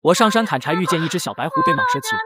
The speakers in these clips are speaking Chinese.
我上山砍柴，遇见一只小白狐被蟒蛇骑着，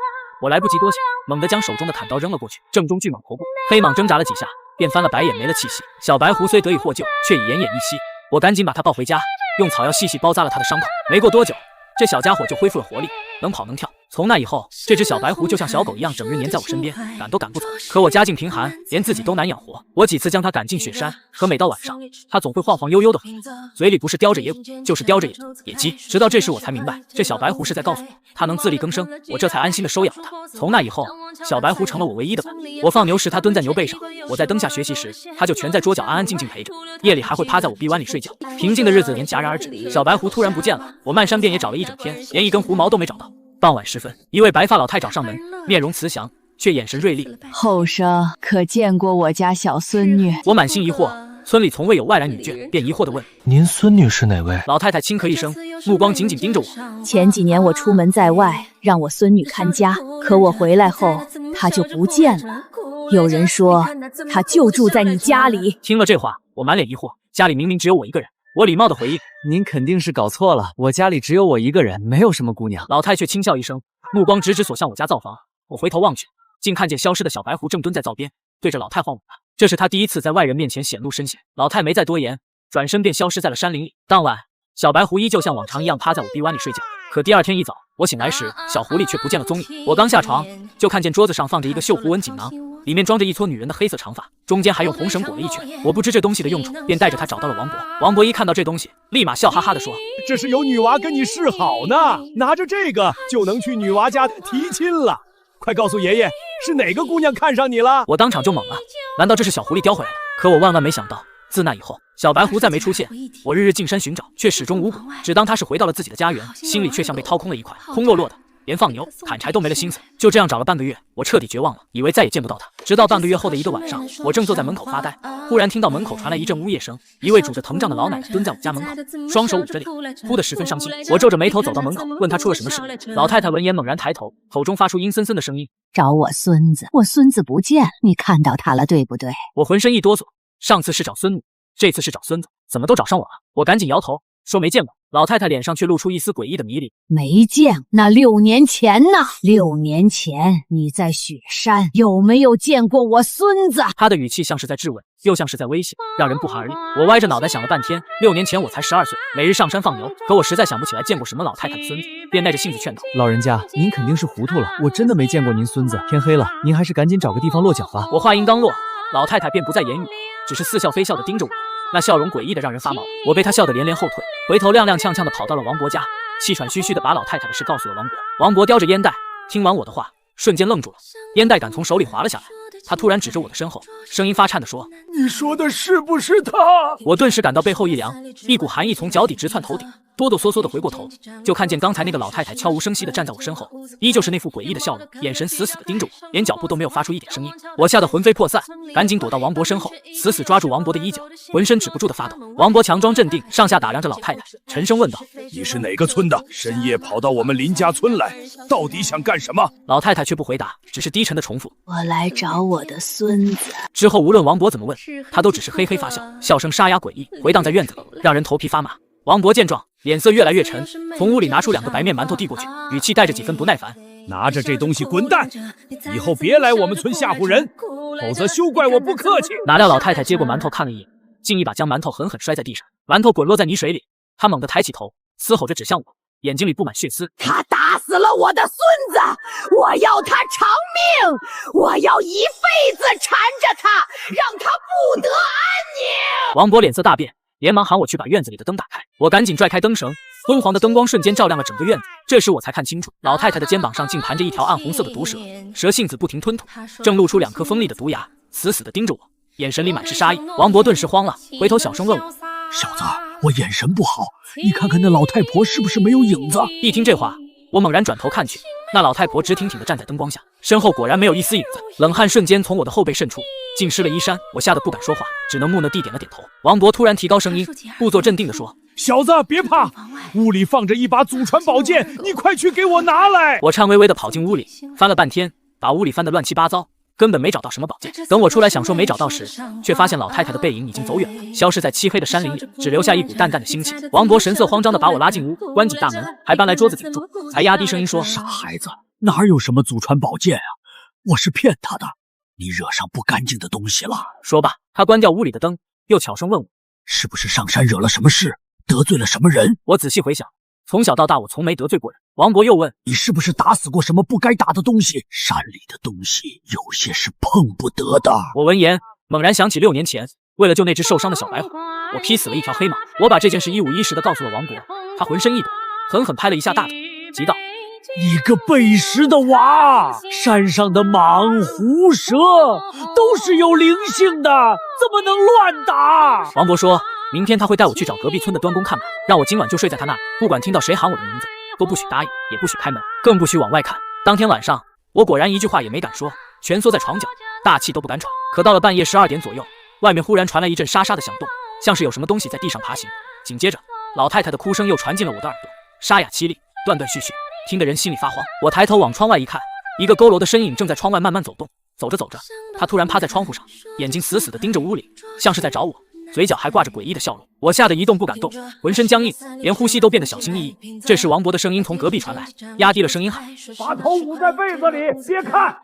我来不及多想，猛地将手中的砍刀扔了过去，正中巨蟒头部。黑蟒挣扎了几下，便翻了白眼，没了气息。小白狐虽得以获救，却已奄奄一息。我赶紧把它抱回家，用草药细细包扎了它的伤口。没过多久，这小家伙就恢复了活力，能跑能跳。从那以后，这只小白狐就像小狗一样，整日黏在我身边，赶都赶不走。可我家境贫寒，连自己都难养活。我几次将它赶进雪山，可每到晚上，它总会晃晃悠悠的回来，嘴里不是叼着野果，就是叼着野鸡。直到这时，我才明白，这小白狐是在告诉我，它能自力更生，我这才安心的收养了它。从那以后，小白狐成了我唯一的伴。我放牛时，它蹲在牛背上；我在灯下学习时，它就蜷在桌角安安静静陪着。夜里还会趴在我臂弯里睡觉。平静的日子便戛然而止。小白狐突然不见了，我漫山遍野找了一整天，连一根狐毛都没找到。傍晚时分，一位白发老太找上门，面容慈祥，却眼神锐利。后生可见过我家小孙女？我满心疑惑，村里从未有外来女眷，便疑惑地问：您孙女是哪位？老太太轻咳一声，目光紧紧盯着我。前几年我出门在外，让我孙女看家，可我回来后，她就不见了。有人说，她就住在你家里。听了这话，我满脸疑惑，家里明明只有我一个人。我礼貌地回应：您肯定是搞错了，我家里只有我一个人，没有什么姑娘。老太却轻笑一声，目光直直所向我家灶房。我回头望去，竟看见消失的小白狐正蹲在灶边，对着老太晃舞呢。这是他第一次在外人面前显露身形。老太没再多言，转身便消失在了山林里。当晚，小白狐依旧像往常一样趴在我臂弯里睡觉。可第二天一早，我醒来时，小狐狸却不见了踪影。我刚下床，就看见桌子上放着一个绣狐纹锦囊，里面装着一撮女人的黑色长发，中间还用红绳裹了一圈。我不知这东西的用处，便带着它找到了王伯。王伯一看到这东西，立马笑哈哈地说：这是有女娃跟你示好呢，拿着这个就能去女娃家提亲了。快告诉爷爷，是哪个姑娘看上你了？我当场就懵了，难道这是小狐狸叼回来的？可我万万没想到，自那以后，小白狐再没出现。我日日进山寻找，却始终无果，只当它是回到了自己的家园，心里却像被掏空了一块，空落落的，连放牛砍柴都没了心思。就这样找了半个月，我彻底绝望了，以为再也见不到它。直到半个月后的一个晚上，我正坐在门口发呆，忽然听到门口传来一阵呜咽声。一位拄着藤杖的老奶奶蹲在我家门口，双手捂着脸，哭得十分伤心。我皱着眉头走到门口，问她出了什么事。老太太闻言猛然抬头，口中发出阴森森的声音：找我孙子，我孙子不见，你看到他了对不对？我浑身一哆嗦，上次是找孙女，这次是找孙子，怎么都找上我了？我赶紧摇头说没见过。老太太脸上却露出一丝诡异的迷离。没见？那6年前呢？6年前你在雪山有没有见过我孙子？她的语气像是在质问，又像是在威胁，让人不寒而栗。我歪着脑袋想了半天，6年前我才12岁，每日上山放牛，可我实在想不起来见过什么老太太的孙子，便耐着性子劝道：老人家，您肯定是糊涂了，我真的没见过您孙子。天黑了，您还是赶紧找个地方落脚吧。我话音刚落，老太太便不再言语，只是似笑非笑地盯着我，那笑容诡异的让人发毛。我被她笑得连连后退，回头踉踉跄跄地跑到了王伯家，气喘吁吁地把老太太的事告诉了王伯。王伯叼着烟袋，听完我的话，瞬间愣住了，烟袋杆从手里滑了下来。他突然指着我的身后，声音发颤地说：你说的是不是他？我顿时感到背后一凉，一股寒意从脚底直窜头顶，哆哆嗦嗦地回过头，就看见刚才那个老太太悄无声息地站在我身后，依旧是那副诡异的笑容，眼神死死地盯着我，连脚步都没有发出一点声音。我吓得魂飞魄散，赶紧躲到王伯身后，死死抓住王伯的衣角，浑身止不住地发抖。王伯强装镇定，上下打量着老太太，沉声问道：你是哪个村的？深夜跑到我们林家村来，到底想干什么？老太太却不回答，只是低沉地重复：我来找我的孙子。之后无论王伯怎么问，他都只是嘿嘿发笑，笑声沙哑诡异，回荡在院子里，让人头皮发麻。王伯见状，脸色越来越沉，从屋里拿出2个白面馒头递过去，语气带着几分不耐烦：拿着这东西滚蛋，以后别来我们村吓唬人，否则休怪我不客气。哪料老太太接过馒头看了一眼，竟一把将馒头狠狠摔在地上，馒头滚落在泥水里。她猛地抬起头，嘶吼着指向我，眼睛里布满血丝。他打死了我的孙子，我要他偿命，我要一辈子缠着他，让他不得安宁。王伯脸色大变，连忙喊我去把院子里的灯打开。我赶紧拽开灯绳，昏黄的灯光瞬间照亮了整个院子。这时我才看清楚，老太太的肩膀上竟盘着一条暗红色的毒蛇，蛇信子不停吞吐，正露出2颗锋利的毒牙，死死地盯着我，眼神里满是杀意。王伯顿时慌了，回头小声问我：小子，我眼神不好，你看看那老太婆是不是没有影子？一听这话，我猛然转头看去，那老太婆直挺挺地站在灯光下，身后果然没有一丝影子。冷汗瞬间从我的后背渗出，浸湿了衣衫，我吓得不敢说话，只能木讷地点了点头。王伯突然提高声音，故作镇定地说：小子别怕，屋里放着一把祖传宝剑，你快去给我拿来。我颤巍巍地跑进屋里，翻了半天，把屋里翻得乱七八糟，根本没找到什么宝剑。等我出来想说没找到时，却发现老太太的背影已经走远了，消失在漆黑的山林里，只留下一股淡淡的腥气。王博神色慌张地把我拉进屋，关紧大门，还搬来桌子顶住，才压低声音说：“傻孩子，哪有什么祖传宝剑啊？我是骗他的，你惹上不干净的东西了。”说罢，他关掉屋里的灯，又巧声问我：“是不是上山惹了什么事，得罪了什么人？”我仔细回想，从小到大我从没得罪过人。王博又问：“你是不是打死过什么不该打的东西？山里的东西有些是碰不得的。”我闻言猛然想起6年前，为了救那只受伤的小白虎，我劈死了一条黑马。我把这件事一五一十地告诉了王博，他浑身一抖，狠狠拍了一下大腿，急道：“你个背时的娃！山上的蟒、狐、蛇都是有灵性的，怎么能乱打？”王博说明天他会带我去找隔壁村的端公看马，让我今晚就睡在他那里，不管听到谁喊我的名字，都不许答应，也不许开门，更不许往外看。当天晚上，我果然一句话也没敢说，蜷缩在床角，大气都不敢喘。可到了半夜12点左右，外面忽然传来一阵沙沙的响动，像是有什么东西在地上爬行。紧接着，老太太的哭声又传进了我的耳朵，沙哑凄厉，断断续续，听得人心里发慌。我抬头往窗外一看，一个佝偻的身影正在窗外慢慢走动。走着走着，他突然趴在窗户上，眼睛死死地盯着屋里，像是在找我，嘴角还挂着诡异的笑容。我吓得一动不敢动，浑身僵硬，连呼吸都变得小心翼翼。这时王博的声音从隔壁传来，压低了声音喊：“把头捂在被子里，别看，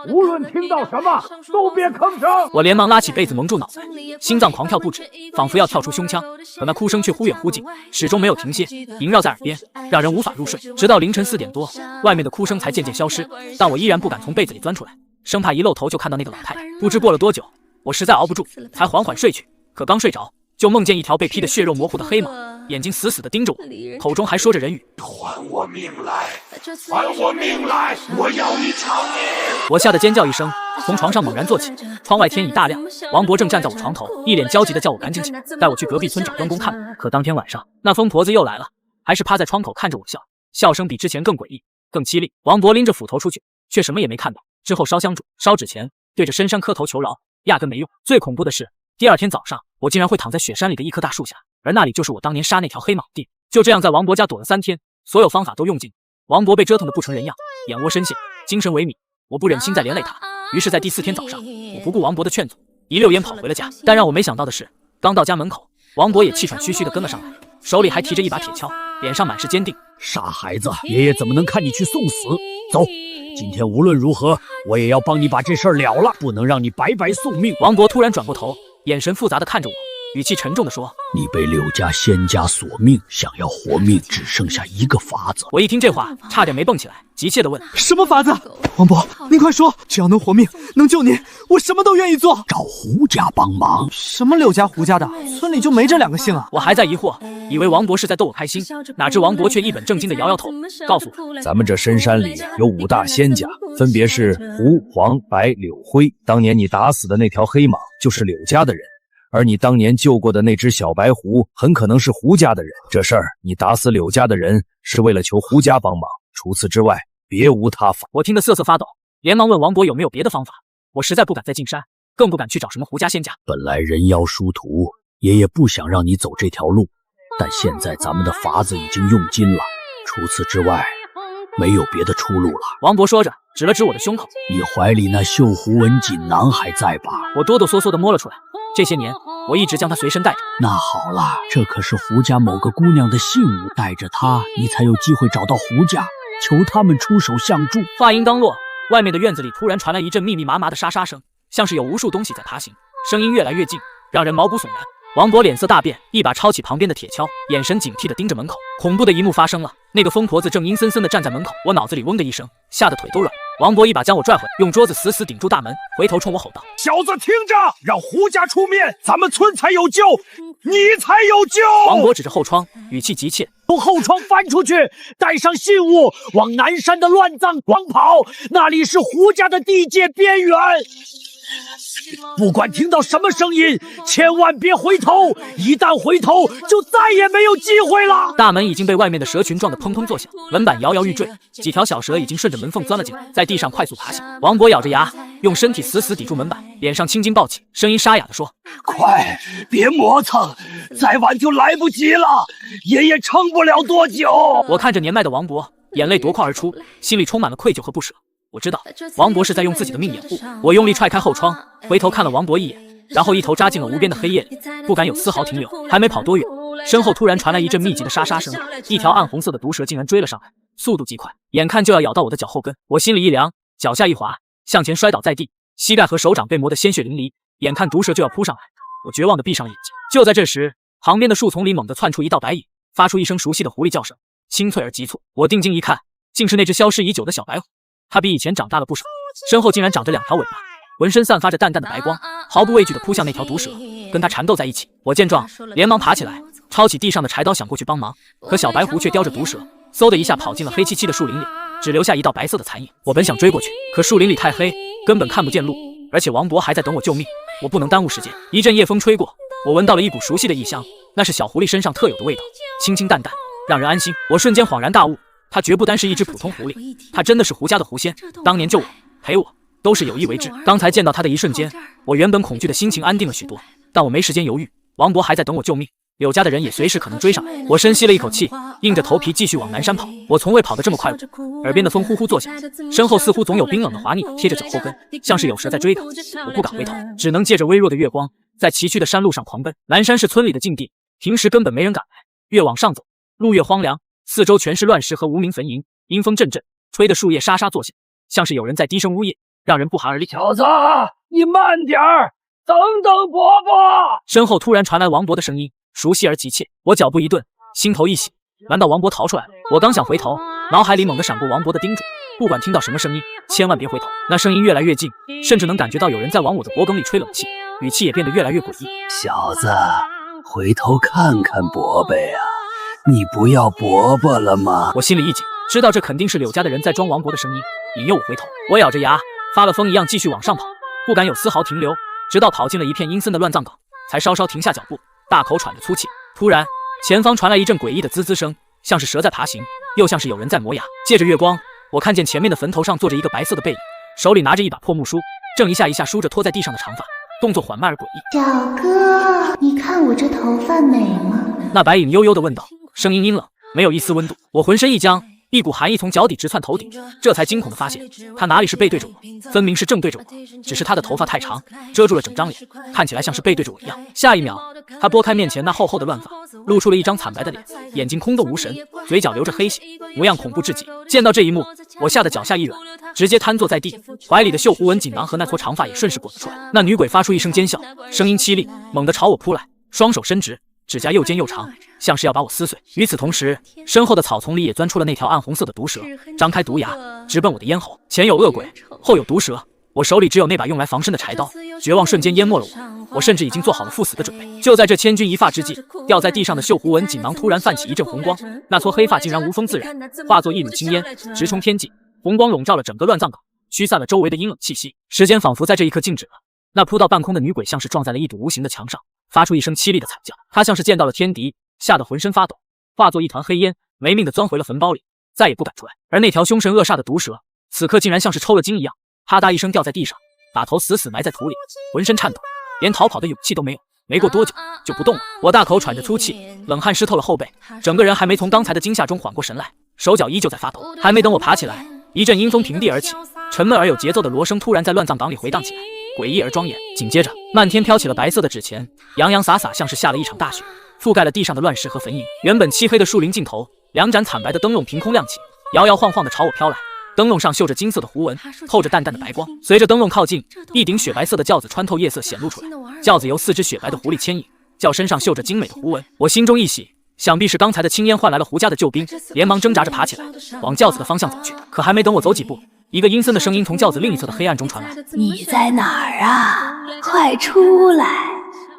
无论听到什么都别吭声。”我连忙拉起被子蒙住脑袋，心脏狂跳不止，仿佛要跳出胸腔。可那哭声却忽远忽近，始终没有停歇，萦绕在耳边，让人无法入睡。直到凌晨4点多，外面的哭声才渐渐消失，但我依然不敢从被子里钻出来，生怕一露头就看到那个老太太。不知过了多久，我实在熬不住，才缓缓睡去。可刚睡着，就梦见一条被劈得血肉模糊的黑马，眼睛死死地盯着我，口中还说着人语：“还我命来！还我命来！我要你偿命！”我吓得尖叫一声，从床上猛然坐起。窗外天已大亮，王博正站在我床头，一脸焦急地叫我赶紧起来，带我去隔壁村找端公看马。可当天晚上，那疯婆子又来了，还是趴在窗口看着我笑，笑声比之前更诡异，更凄厉。王博拎着斧头出去，却什么也没看到。之后烧香烛、烧纸钱，对着深山磕头求饶，压根没用。最恐怖的是，第二天早上，我竟然会躺在雪山里的一棵大树下，而那里就是我当年杀那条黑蟒的地。就这样在王博家躲了3天，所有方法都用尽，王博被折腾得不成人样，眼窝深陷，精神萎靡。我不忍心再连累他，于是在第4天早上，我不顾王博的劝阻，一溜烟跑回了家。但让我没想到的是，刚到家门口，王博也气喘吁吁地跟了上来，手里还提着一把铁锹，脸上满是坚定。傻孩子，爷爷怎么能看你去送死？走，今天无论如何，我也要帮你把这事儿了了，不能让你白白送命。王博突然转过头，眼神复杂地看着我，语气沉重地说：“你被柳家仙家索命，想要活命只剩下一个法子。”我一听这话，差点没蹦起来，急切地问：“什么法子？王博，您快说，只要能活命，能救您，我什么都愿意做。”找胡家帮忙。什么柳家胡家的？村里就没这2个姓啊！我还在疑惑，以为王博是在逗我开心，哪知王博却一本正经地摇摇头，告诉我：“咱们这深山里有5大仙家，分别是胡、黄、白、柳、灰。当年你打死的那条黑蟒就是柳家的人，而你当年救过的那只小白狐很可能是胡家的人。这事儿你打死柳家的人是为了求胡家帮忙，除此之外别无他法。”我听得瑟瑟发抖，连忙问王博有没有别的方法。我实在不敢再进山，更不敢去找什么胡家仙家。本来人妖殊途，爷爷不想让你走这条路，但现在咱们的法子已经用尽了，除此之外没有别的出路了。王博说着，指了指我的胸口：“你怀里那绣狐纹锦囊还在吧？”我哆哆嗦嗦地摸了出来。这些年，我一直将它随身带着。那好了，这可是胡家某个姑娘的信物，带着它，你才有机会找到胡家，求他们出手相助。话音刚落，外面的院子里突然传来一阵密密麻麻的沙沙声，像是有无数东西在爬行，声音越来越近，让人毛骨悚然。王博脸色大变，一把抄起旁边的铁锹，眼神警惕地盯着门口。恐怖的一幕发生了，那个疯婆子正阴森森地站在门口，我脑子里嗡的一声，吓得腿都软。王博一把将我拽回，用桌子死死顶住大门，回头冲我吼道：“小子听着，让胡家出面，咱们村才有救，你才有救！”王博指着后窗，语气急切：“从后窗翻出去，带上信物，往南山的乱葬岗跑，那里是胡家的地界边缘。不管听到什么声音，千万别回头，一旦回头，就再也没有机会了。”大门已经被外面的蛇群撞得砰砰作响，门板摇摇欲坠，几条小蛇已经顺着门缝钻了进来，在地上快速爬行。王博咬着牙，用身体死死抵住门板，脸上青筋暴起，声音沙哑地说：“快，别磨蹭，再晚就来不及了，爷爷撑不了多久。”我看着年迈的王博，眼泪夺眶而出，心里充满了愧疚和不舍。我知道王博是在用自己的命掩护。我用力踹开后窗，回头看了王博一眼，然后一头扎进了无边的黑夜里，不敢有丝毫停留。还没跑多远，身后突然传来一阵密集的沙沙声，一条暗红色的毒蛇竟然追了上来，速度极快，眼看就要咬到我的脚后跟。我心里一凉，脚下一滑，向前摔倒在地，膝盖和手掌被磨得鲜血淋漓。眼看毒蛇就要扑上来，我绝望地闭上了眼睛。就在这时，旁边的树丛里猛地窜出一道白影，发出一声熟悉的狐狸叫声，清脆而急促。我定睛一看，竟是那只消失已久的小白虎。它比以前长大了不少，身后竟然长着2条尾巴，浑身散发着淡淡的白光，毫不畏惧地扑向那条毒蛇，跟它缠斗在一起。我见状，连忙爬起来，抄起地上的柴刀想过去帮忙，可小白狐却叼着毒蛇，嗖的一下跑进了黑漆漆的树林里，只留下一道白色的残影。我本想追过去，可树林里太黑，根本看不见路，而且王博还在等我救命，我不能耽误时间。一阵夜风吹过，我闻到了一股熟悉的异香，那是小狐狸身上特有的味道，清清淡淡，让人安心。我瞬间恍然大悟，它绝不单是一只普通狐狸，它真的是胡家的狐仙，当年救我陪我都是有意为之。刚才见到它的一瞬间，我原本恐惧的心情安定了许多，但我没时间犹豫，王博还在等我救命，柳家的人也随时可能追上来。我深吸了一口气，硬着头皮继续往南山跑。我从未跑得这么快过，耳边的风呼呼作响，身后似乎总有冰冷的滑腻贴着脚后跟，像是有蛇在追赶。我不敢回头，只能借着微弱的月光，在崎岖的山路上狂奔。南山是村里的禁地，平时根本没人敢来。越往上走，路越荒凉，四周全是乱石和无名坟茔，阴风阵阵，吹得树叶沙沙作响，像是有人在低声呜咽，让人不寒而栗。小子，你慢点儿，等等伯伯！身后突然传来王博的声音，熟悉而急切。我脚步一顿，心头一喜，难道王博逃出来了？我刚想回头，脑海里猛地闪过王博的叮嘱，不管听到什么声音，千万别回头。那声音越来越近，甚至能感觉到有人在往我的脖梗里吹冷气，语气也变得越来越诡异。小子，回头看看伯伯呀，你不要伯伯了吗？我心里一紧，知道这肯定是柳家的人在装王博的声音，引诱我回头。我咬着牙，发了疯一样继续往上跑，不敢有丝毫停留，直到跑进了一片阴森的乱葬岗，才稍稍停下脚步，大口喘着粗气。突然，前方传来一阵诡异的滋滋声，像是蛇在爬行，又像是有人在磨牙。借着月光，我看见前面的坟头上坐着一个白色的背影，手里拿着一把破木梳，正一下一下梳着拖在地上的长发，动作缓慢而诡异。小哥，你看我这头发美吗？那白影悠悠地问道，声音阴冷，没有一丝温度。我浑身一僵，一股寒意从脚底直窜头顶，这才惊恐地发现，他哪里是背对着我，分明是正对着我，只是他的头发太长，遮住了整张脸，看起来像是背对着我一样。下一秒，他拨开面前那厚厚的乱发，露出了一张惨白的脸，眼睛空洞无神，嘴角流着黑血，模样恐怖至极。见到这一幕，我吓得脚下一软，直接瘫坐在地，怀里的绣狐纹锦囊和那撮长发也顺势滚了出来。那女鬼发出一声尖笑，声音凄厉，猛地朝我扑来，双手伸直，指甲又尖又长，像是要把我撕碎。与此同时，身后的草丛里也钻出了那条暗红色的毒蛇，张开毒牙，直奔我的咽喉。前有恶鬼，后有毒蛇，我手里只有那把用来防身的柴刀，绝望瞬间淹没了我甚至已经做好了赴死的准备。就在这千钧一发之际，掉在地上的绣狐纹锦囊突然泛起一阵红光，那撮黑发竟然无风自燃，化作一缕青烟，直冲天际。红光笼罩了整个乱葬岗，驱散了周围的阴冷气息。时间仿佛在这一刻静止了。那扑到半空的女鬼像是撞在了一堵无形的墙上，发出一声凄厉的惨叫。她像是见到了天敌，吓得浑身发抖，化作一团黑烟，没命地钻回了坟包里，再也不敢出来。而那条凶神恶煞的毒蛇，此刻竟然像是抽了筋一样，啪嗒一声掉在地上，把头死死埋在土里，浑身颤抖，连逃跑的勇气都没有。没过多久就不动了。我大口喘着粗气，冷汗湿透了后背，整个人还没从刚才的惊吓中缓过神来，手脚依旧在发抖。还没等我爬起来，一阵阴风平地而起，沉闷而有节奏的锣声突然在乱葬岗里回荡起来，诡异而庄严。紧接着，漫天飘起了白色的纸钱，洋洋洒洒，像是下了一场大雪，覆盖了地上的乱石和坟茔。原本漆黑的树林尽头，两盏惨白的灯笼凭空亮起，摇摇晃晃地朝我飘来。灯笼上绣着金色的符文，透着淡淡的白光。随着灯笼靠近，一顶雪白色的轿子穿透夜色显露出来，轿子由4只雪白的狐狸牵引，轿身上绣着精美的符文。我心中一喜，想必是刚才的青烟换来了胡家的救兵，连忙挣扎着爬起来，往轿子的方向走去。可还没等我走几步，一个阴森的声音从轿子另一侧的黑暗中传来：“你在哪儿啊？快出来！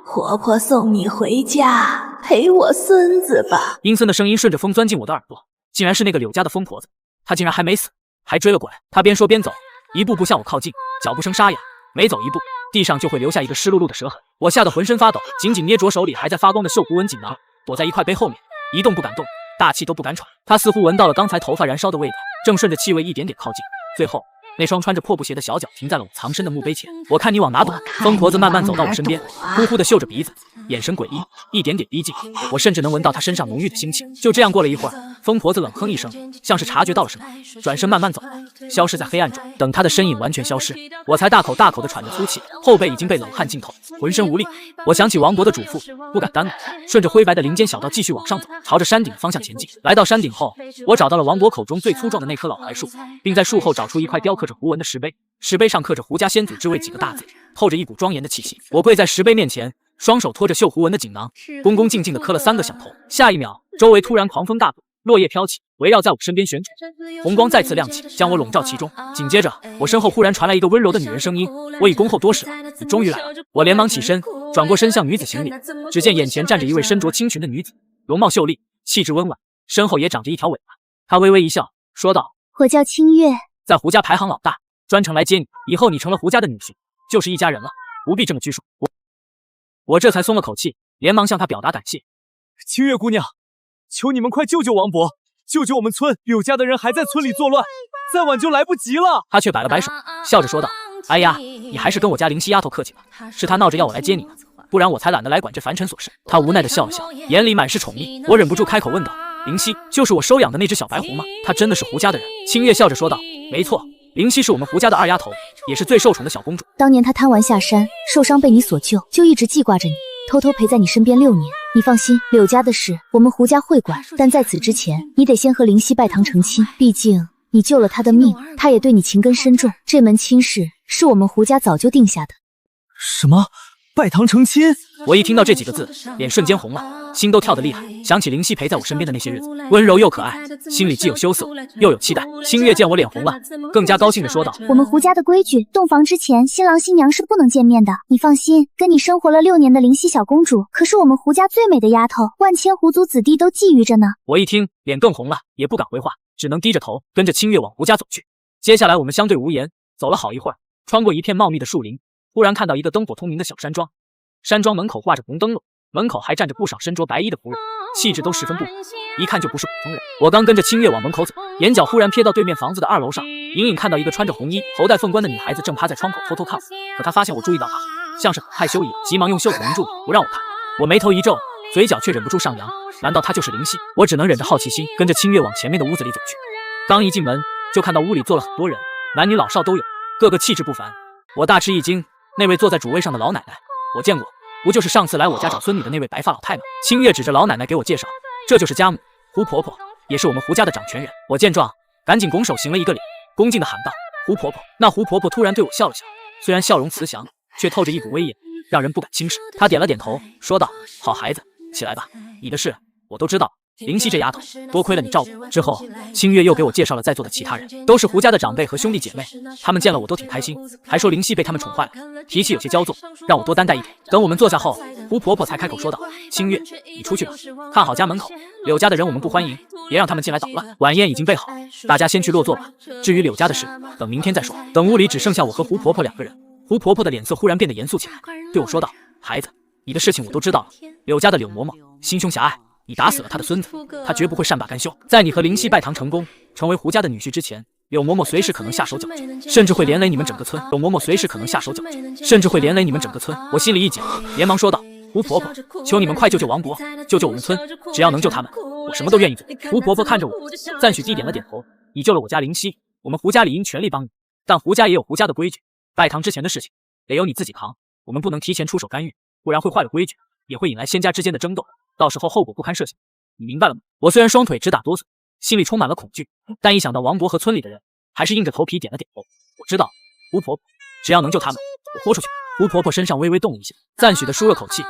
婆婆送你回家陪我孙子吧。”阴森的声音顺着风钻进我的耳朵，竟然是那个柳家的疯婆子，她竟然还没死，还追了过来。她边说边走，一步步向我靠近，脚步声沙哑，每走一步，地上就会留下一个湿漉漉的蛇痕。我吓得浑身发抖，紧紧捏着手里还在发光的绣狐纹锦囊，躲在一块碑后面，一动不敢动，大气都不敢喘。她似乎闻到了刚才头发燃烧的味道，正顺着气味一点点靠近，最后那双穿着破布鞋的小脚停在了我藏身的墓碑前。我看你往哪躲？疯婆子慢慢走到我身边，呼呼地嗅着鼻子，眼神诡异，一点点逼近。我甚至能闻到她身上浓郁的腥气。就这样过了一会儿，疯婆子冷哼一声，像是察觉到了什么，转身慢慢走，消失在黑暗中。等她的身影完全消失，我才大口大口地喘着粗气，后背已经被冷汗浸透，浑身无力。我想起王勃的嘱咐，不敢耽误，顺着灰白的林间小道继续往上走，朝着山顶的方向前进。来到山顶后，我找到了王勃口中最粗壮的那棵老槐树，并在树后找出一块雕刻着胡纹的石碑，石碑上刻着胡家先祖之位几个大字，透着一股庄严的气息。我跪在石碑面前，双手托着绣胡纹的锦囊，恭恭敬敬地磕了3个响头。下一秒，周围突然狂风大作，落叶飘起，围绕在我身边旋转，红光再次亮起，将我笼罩其中。紧接着，我身后忽然传来一个温柔的女人声音：“我已恭候多时了，你终于来了。”我连忙起身，转过身向女子行礼，只见眼前站着一位身着青裙的女子，容貌秀丽，气质温婉，身后也长着一条尾巴。她微微一笑，说道：“我叫清月，在胡家排行老大，专程来接你。以后你成了胡家的女婿，就是一家人了，不必这么拘束。”我这才松了口气，连忙向她表达感谢。清月姑娘，求你们快救救王勃，救救我们村，柳家的人还在村里作乱，再晚就来不及了。她却摆了摆手，笑着说道：“哎呀，你还是跟我家灵犀丫头客气吧，是她闹着要我来接你呢，不然我才懒得来管这凡尘琐事。”她无奈地笑了笑，眼里满是宠溺。我忍不住开口问道：“灵犀就是我收养的那只小白狐吗？她真的是胡家的人？”清月笑着说道：“没错，灵犀是我们胡家的二丫头，也是最受宠的小公主。当年她贪玩下山，受伤被你所救，就一直记挂着你，偷偷陪在你身边6年。你放心，柳家的事我们胡家会管，但在此之前，你得先和灵犀拜堂成亲，毕竟你救了她的命，她也对你情根深重。这门亲事是我们胡家早就定下的。”什么？拜堂成亲？我一听到这几个字，脸瞬间红了，心都跳得厉害。想起灵犀陪在我身边的那些日子，温柔又可爱，心里既有羞涩又有期待。清月见我脸红了，更加高兴地说道：“我们胡家的规矩，洞房之前新郎新娘是不能见面的。你放心，跟你生活了6年的灵犀小公主，可是我们胡家最美的丫头，万千胡族子弟都觊觎着呢。”我一听，脸更红了，也不敢回话，只能低着头跟着清月往胡家走去。接下来我们相对无言，走了好一会儿，穿过一片茂密的树林，忽然看到一个灯火通明的小山庄，山庄门口挂着红灯笼，门口还站着不少身着白衣的仆人，气质都十分不凡，一看就不是普通人。我刚跟着清月往门口走，眼角忽然瞥到对面房子的2楼上，隐隐看到一个穿着红衣、头戴凤冠的女孩子正趴在窗口偷偷看我。可她发现我注意到她，像是很害羞一样，急忙用袖子蒙住我，不让我看。我眉头一皱，嘴角却忍不住上扬，难道她就是灵犀？我只能忍着好奇心，跟着清月往前面的屋子里走去。刚一进门，就看到屋里坐了很多人，男女老少都有，个个气质不凡。我大吃一惊，那位坐在主位上的老奶奶，我见过，不就是上次来我家找孙女的那位白发老太吗？清月指着老奶奶给我介绍，这就是家母胡婆婆，也是我们胡家的掌权人。我见状，赶紧拱手行了一个礼，恭敬地喊道：“胡婆婆。”那胡婆婆突然对我笑了笑，虽然笑容慈祥，却透着一股威严，让人不敢轻视。她点了点头，说道：“好孩子，起来吧，你的事我都知道。灵犀这丫头，多亏了你照顾。”之后，清月又给我介绍了在座的其他人，都是胡家的长辈和兄弟姐妹，他们见了我都挺开心，还说灵犀被他们宠坏了，脾气有些骄纵，让我多担待一点。等我们坐下后，胡婆婆才开口说道：“清月，你出去吧，看好家门口，柳家的人我们不欢迎，别让他们进来捣乱。”晚宴已经备好，大家先去落座吧，至于柳家的事，等明天再说。等屋里只剩下我和胡婆婆2个人，胡婆婆的脸色忽然变得严肃起来，对我说道：“孩子，你的事情我都知道了，柳家的柳嬷嬷心胸狭隘，你打死了他的孙子，他绝不会善罢甘休。在你和灵犀拜堂成功，成为胡家的女婿之前，柳嬷嬷随时可能下手矫正，甚至会连累你们整个村。柳嬷嬷随时可能下手矫正，甚至会连累你们整个村。”我心里一紧，连忙说道：“胡婆婆，求你们快救救王勃，救救我们村，只要能救他们，我什么都愿意做。”胡婆婆看着我，赞许地点了点头：“你救了我家灵犀，我们胡家理应全力帮你，但胡家也有胡家的规矩，拜堂之前的事情得由你自己扛，我们不能提前出手干预，不然会坏了规矩，也会引来仙家之间的争斗，到时候后果不堪设想，你明白了吗？”我虽然双腿直打哆嗦，心里充满了恐惧，但一想到王勃和村里的人，还是硬着头皮点了点头。我知道，胡婆婆，只要能救他们，我豁出去。胡婆婆身上微微动了一下，赞许地舒了口气：“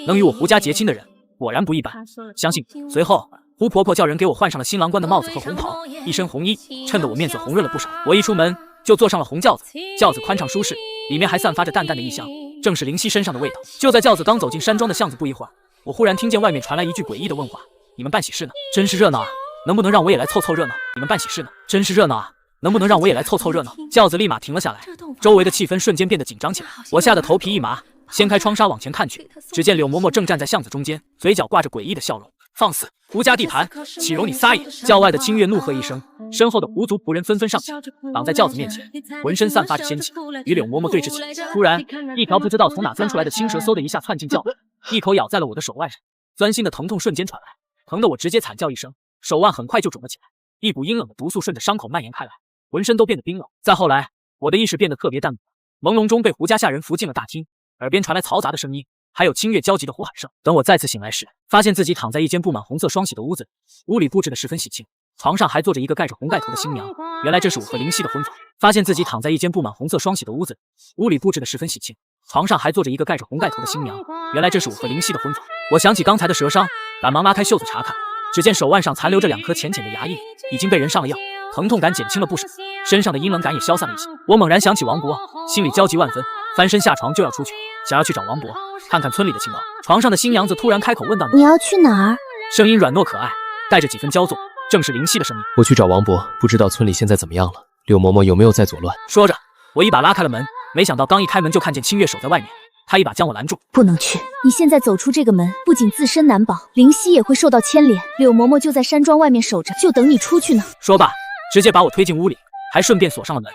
能与我胡家结亲的人，果然不一般，相信你。”随后，胡婆婆叫人给我换上了新郎官的帽子和红袍，一身红衣，衬得我面色红润了不少。我一出门就坐上了红轿子，轿子宽敞舒适，里面还散发着淡淡的异香，正是灵犀身上的味道。就在轿子刚走进山庄的巷子不一会儿，我忽然听见外面传来一句诡异的问话：“你们办喜事呢？真是热闹啊！能不能让我也来凑凑热闹？你们办喜事呢？真是热闹啊！能不能让我也来凑凑热闹？”轿子立马停了下来，周围的气氛瞬间变得紧张起来。我吓得头皮一麻，掀开窗纱往前看去，只见柳嬷嬷正站在巷子中间，嘴角挂着诡异的笑容，放肆！胡家地盘，岂容你撒野！轿外的清月怒喝一声，身后的狐族仆人纷纷上前，挡在轿子面前，浑身散发着仙气，与柳嬷嬷对峙起。突然，一条不知道从哪钻出来的青蛇嗖的一下窜进轿内，一口咬在了我的手腕上，钻心的疼痛瞬间传来，疼得我直接惨叫一声，手腕很快就肿了起来，一股阴冷的毒素顺着伤口蔓延开来，浑身都变得冰冷。再后来，我的意识变得特别淡漠，朦胧中被胡家下人扶进了大厅，耳边传来嘈杂的声音，还有清月焦急的呼喊声。等我再次醒来时，发现自己躺在一间布满红色双喜的屋子，屋里布置的十分喜庆，床上还坐着一个盖着红盖头的新娘。原来这是我和灵犀的婚房。发现自己躺在一间布满红色双喜的屋子，屋里布置的十分喜庆，床上还坐着一个盖着红盖头的新娘。原来这是我和灵犀的婚房。我想起刚才的蛇伤，赶忙拉开袖子查看，只见手腕上残留着2颗浅浅的牙印，已经被人上了药，疼痛感减轻了不少，身上的阴冷感也消散了一些。我猛然想起王博，心里焦急万分，翻身下床就要出去，想要去找王博，看看村里的情况。床上的新娘子突然开口问道：“你要去哪儿？”声音软糯可爱，带着几分骄纵，正是灵犀的声音。我去找王博，不知道村里现在怎么样了，柳嬷嬷有没有在作乱？说着，我一把拉开了门，没想到刚一开门就看见清月守在外面，她一把将我拦住：“不能去！你现在走出这个门，不仅自身难保，灵犀也会受到牵连。柳嬷嬷就在山庄外面守着，就等你出去呢。”说罢，直接把我推进屋里，还顺便锁上了门。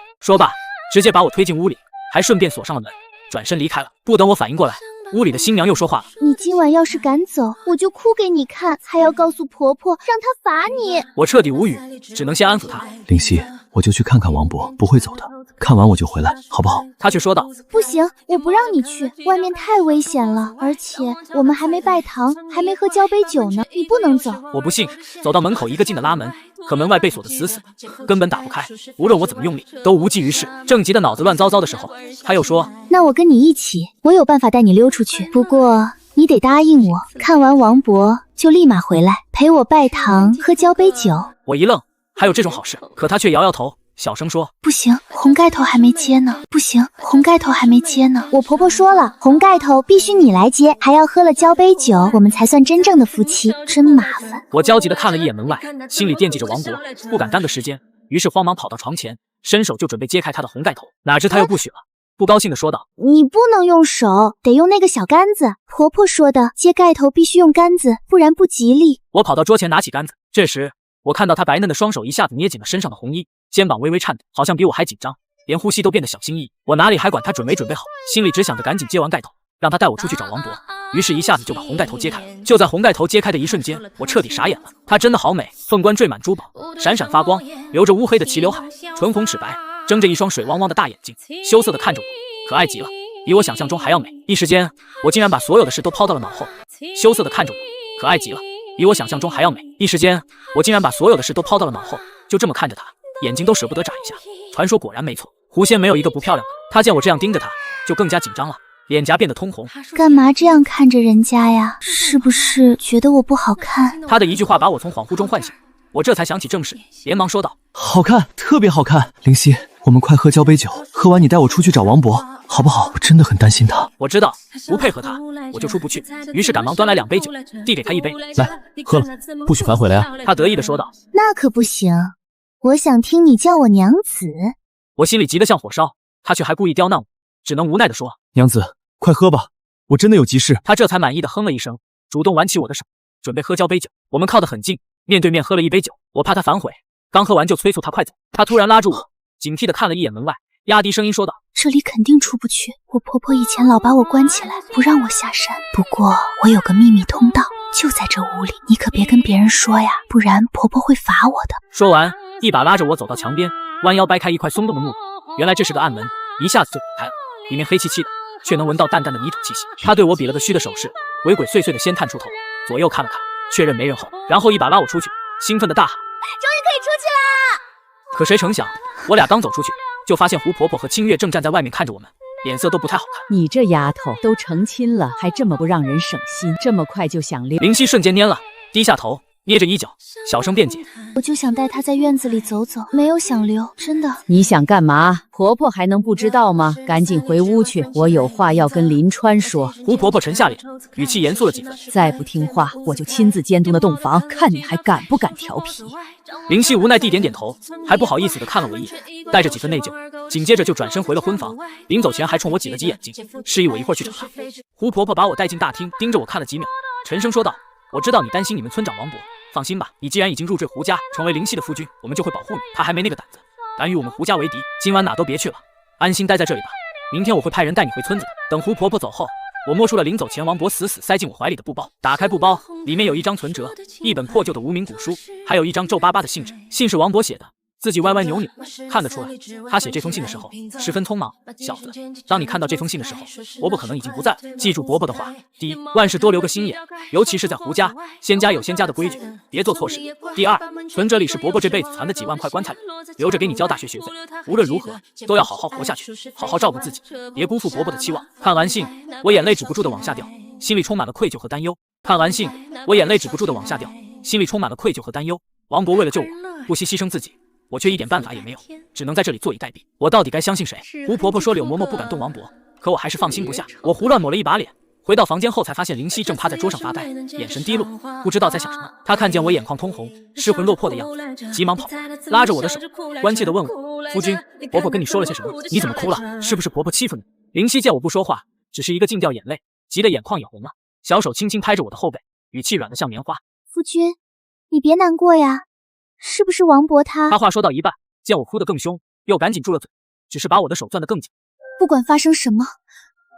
转身离开了。不等我反应过来，屋里的新娘又说话了：“你今晚要是敢走，我就哭给你看，还要告诉婆婆，让她罚你。”我彻底无语，只能先安抚她。灵犀，我就去看看王博，不会走的，看完我就回来，好不好？她却说道：“不行，我不让你去，外面太危险了，而且我们还没拜堂，还没喝交杯酒呢，你不能走。”我不信，走到门口一个劲的拉门，可门外被锁得死死的，根本打不开，无论我怎么用力都无济于事。正急得脑子乱糟糟的时候，她又说：“那我跟你一起，我有办法带你溜出去，不过你得答应我，看完王博就立马回来，陪我拜堂喝交杯酒。”我一愣，还有这种好事？可她却摇摇头，小声说：“不行，红盖头还没接呢。我婆婆说了，红盖头必须你来接，还要喝了交杯酒，我们才算真正的夫妻，真麻烦。”我焦急地看了一眼门外，心里惦记着王博，不敢耽搁时间，于是慌忙跑到床前，伸手就准备揭开他的红盖头，哪知他又不许了，不高兴地说道：“你不能用手，得用那个小杆子。婆婆说的，揭盖头必须用杆子，不然不吉利。”我跑到桌前拿起杆子，这时我看到他白嫩的双手一下子捏紧了身上的红衣，肩膀微微颤抖，好像比我还紧张，连呼吸都变得小心翼翼。我哪里还管他准没准备好，心里只想着赶紧揭完盖头，让他带我出去找王博。于是一下子就把红盖头揭开了。就在红盖头揭开的一瞬间，我彻底傻眼了。她真的好美，凤冠缀满珠宝，闪闪发光，留着乌黑的齐刘海，唇红齿白，睁着一双水汪汪的大眼睛，羞涩地看着我，可爱极了，比我想象中还要美。一时间，我竟然把所有的事都抛到了脑后。羞涩地看着我，可爱极了，比我想象中还要美。一时间，我竟然把所有的事都抛到了脑后，就这么看着她，眼睛都舍不得眨一下。传说果然没错，狐仙没有一个不漂亮的。她见我这样盯着她，就更加紧张了，脸颊变得通红。干嘛这样看着人家呀？是不是觉得我不好看？她的一句话把我从恍惚中唤醒，我这才想起正事，连忙说道：“好看，特别好看。灵犀，我们快喝交杯酒，喝完你带我出去找王博，好不好？我真的很担心他。”我知道不配合他，我就出不去，于是赶忙端来2杯酒，递给他一杯：“来，喝了，不许反悔了呀。”他得意地说道：“那可不行，我想听你叫我娘子。”我心里急得像火烧，他却还故意刁难我，只能无奈地说：“娘子，快喝吧，我真的有急事。”他这才满意的哼了一声，主动挽起我的手，准备喝交杯酒。我们靠得很近，面对面喝了一杯酒，我怕他反悔，刚喝完就催促他快走。他突然拉住我，警惕地看了一眼门外，压低声音说道：“这里肯定出不去，我婆婆以前老把我关起来，不让我下山。不过我有个秘密通道，就在这屋里，你可别跟别人说呀，不然婆婆会罚我的。”说完，一把拉着我走到墙边，弯腰掰开一块松动的木板，原来这是个暗门，一下子就打开了，里面黑漆漆的，却能闻到淡淡的泥土气息。他对我比了个虚的手势，鬼鬼祟祟的先探出头，左右看了看，确认没人后，然后一把拉我出去，兴奋的大喊：“终于可以出去啦！”可谁成想，我俩刚走出去，就发现胡婆婆和清月正站在外面看着我们，脸色都不太好看。你这丫头都成亲了，还这么不让人省心，这么快就想溜？灵犀瞬间蔫了，低下头捏着衣角，小声辩解：“我就想带她在院子里走走，没有想溜，真的。”你想干嘛？婆婆还能不知道吗？赶紧回屋去，我有话要跟林川说。胡婆婆沉下脸，语气严肃了几分：“再不听话，我就亲自监督那洞房，看你还敢不敢调皮。”灵犀无奈地点点头，还不好意思地看了我一眼，带着几分内疚，紧接着就转身回了婚房。临走前还冲我挤了挤眼睛，示意我一会儿去找她。胡婆婆把我带进大厅，盯着我看了几秒，沉声说道：“我知道你担心你们村长王博，放心吧，你既然已经入赘胡家，成为灵犀的夫君，我们就会保护你。他还没那个胆子，敢与我们胡家为敌，今晚哪都别去了，安心待在这里吧。明天我会派人带你回村子的。等胡婆婆走后，我摸出了临走前王博死死塞进我怀里的布包，打开布包，里面有一张存折，一本破旧的无名古书，还有一张皱巴巴的信纸。信是王博写的，字迹歪歪扭扭，看得出来，他写这封信的时候十分匆忙。小子，当你看到这封信的时候，伯伯可能已经不在了。记住伯伯的话，第一，万事多留个心眼，尤其是在胡家，仙家有仙家的规矩，别做错事。第二，存折里是伯伯这辈子攒的几万块棺材本，留着给你交大学学费。无论如何，都要好好活下去，好好照顾自己，别辜负伯伯的期望。看完信，我眼泪止不住的往下掉，心里充满了愧疚和担忧。看完信，我眼泪止不住的往下掉，心里充满了愧疚和担忧。王博为了救我，不惜牺牲自己，我却一点办法也没有，只能在这里坐以待毙。我到底该相信谁？胡婆婆说柳嬷嬷不敢动王博，可我还是放心不下。我胡乱抹了一把脸，回到房间后才发现林夕正趴在桌上发呆，眼神低落，不知道在想什么。她看见我眼眶通红，失魂落魄的样子，急忙跑来，拉着我的手，关切地问我：夫君，婆婆跟你说了些什么？你怎么哭了？是不是婆婆欺负你？林夕见我不说话，只是一个劲掉眼泪，急得眼眶也红了，小手轻轻拍着我的后背，语气软得像棉花：夫君，你别难过呀，是不是王博他……他话说到一半，见我哭得更凶，又赶紧住了嘴，只是把我的手攥得更紧。不管发生什么，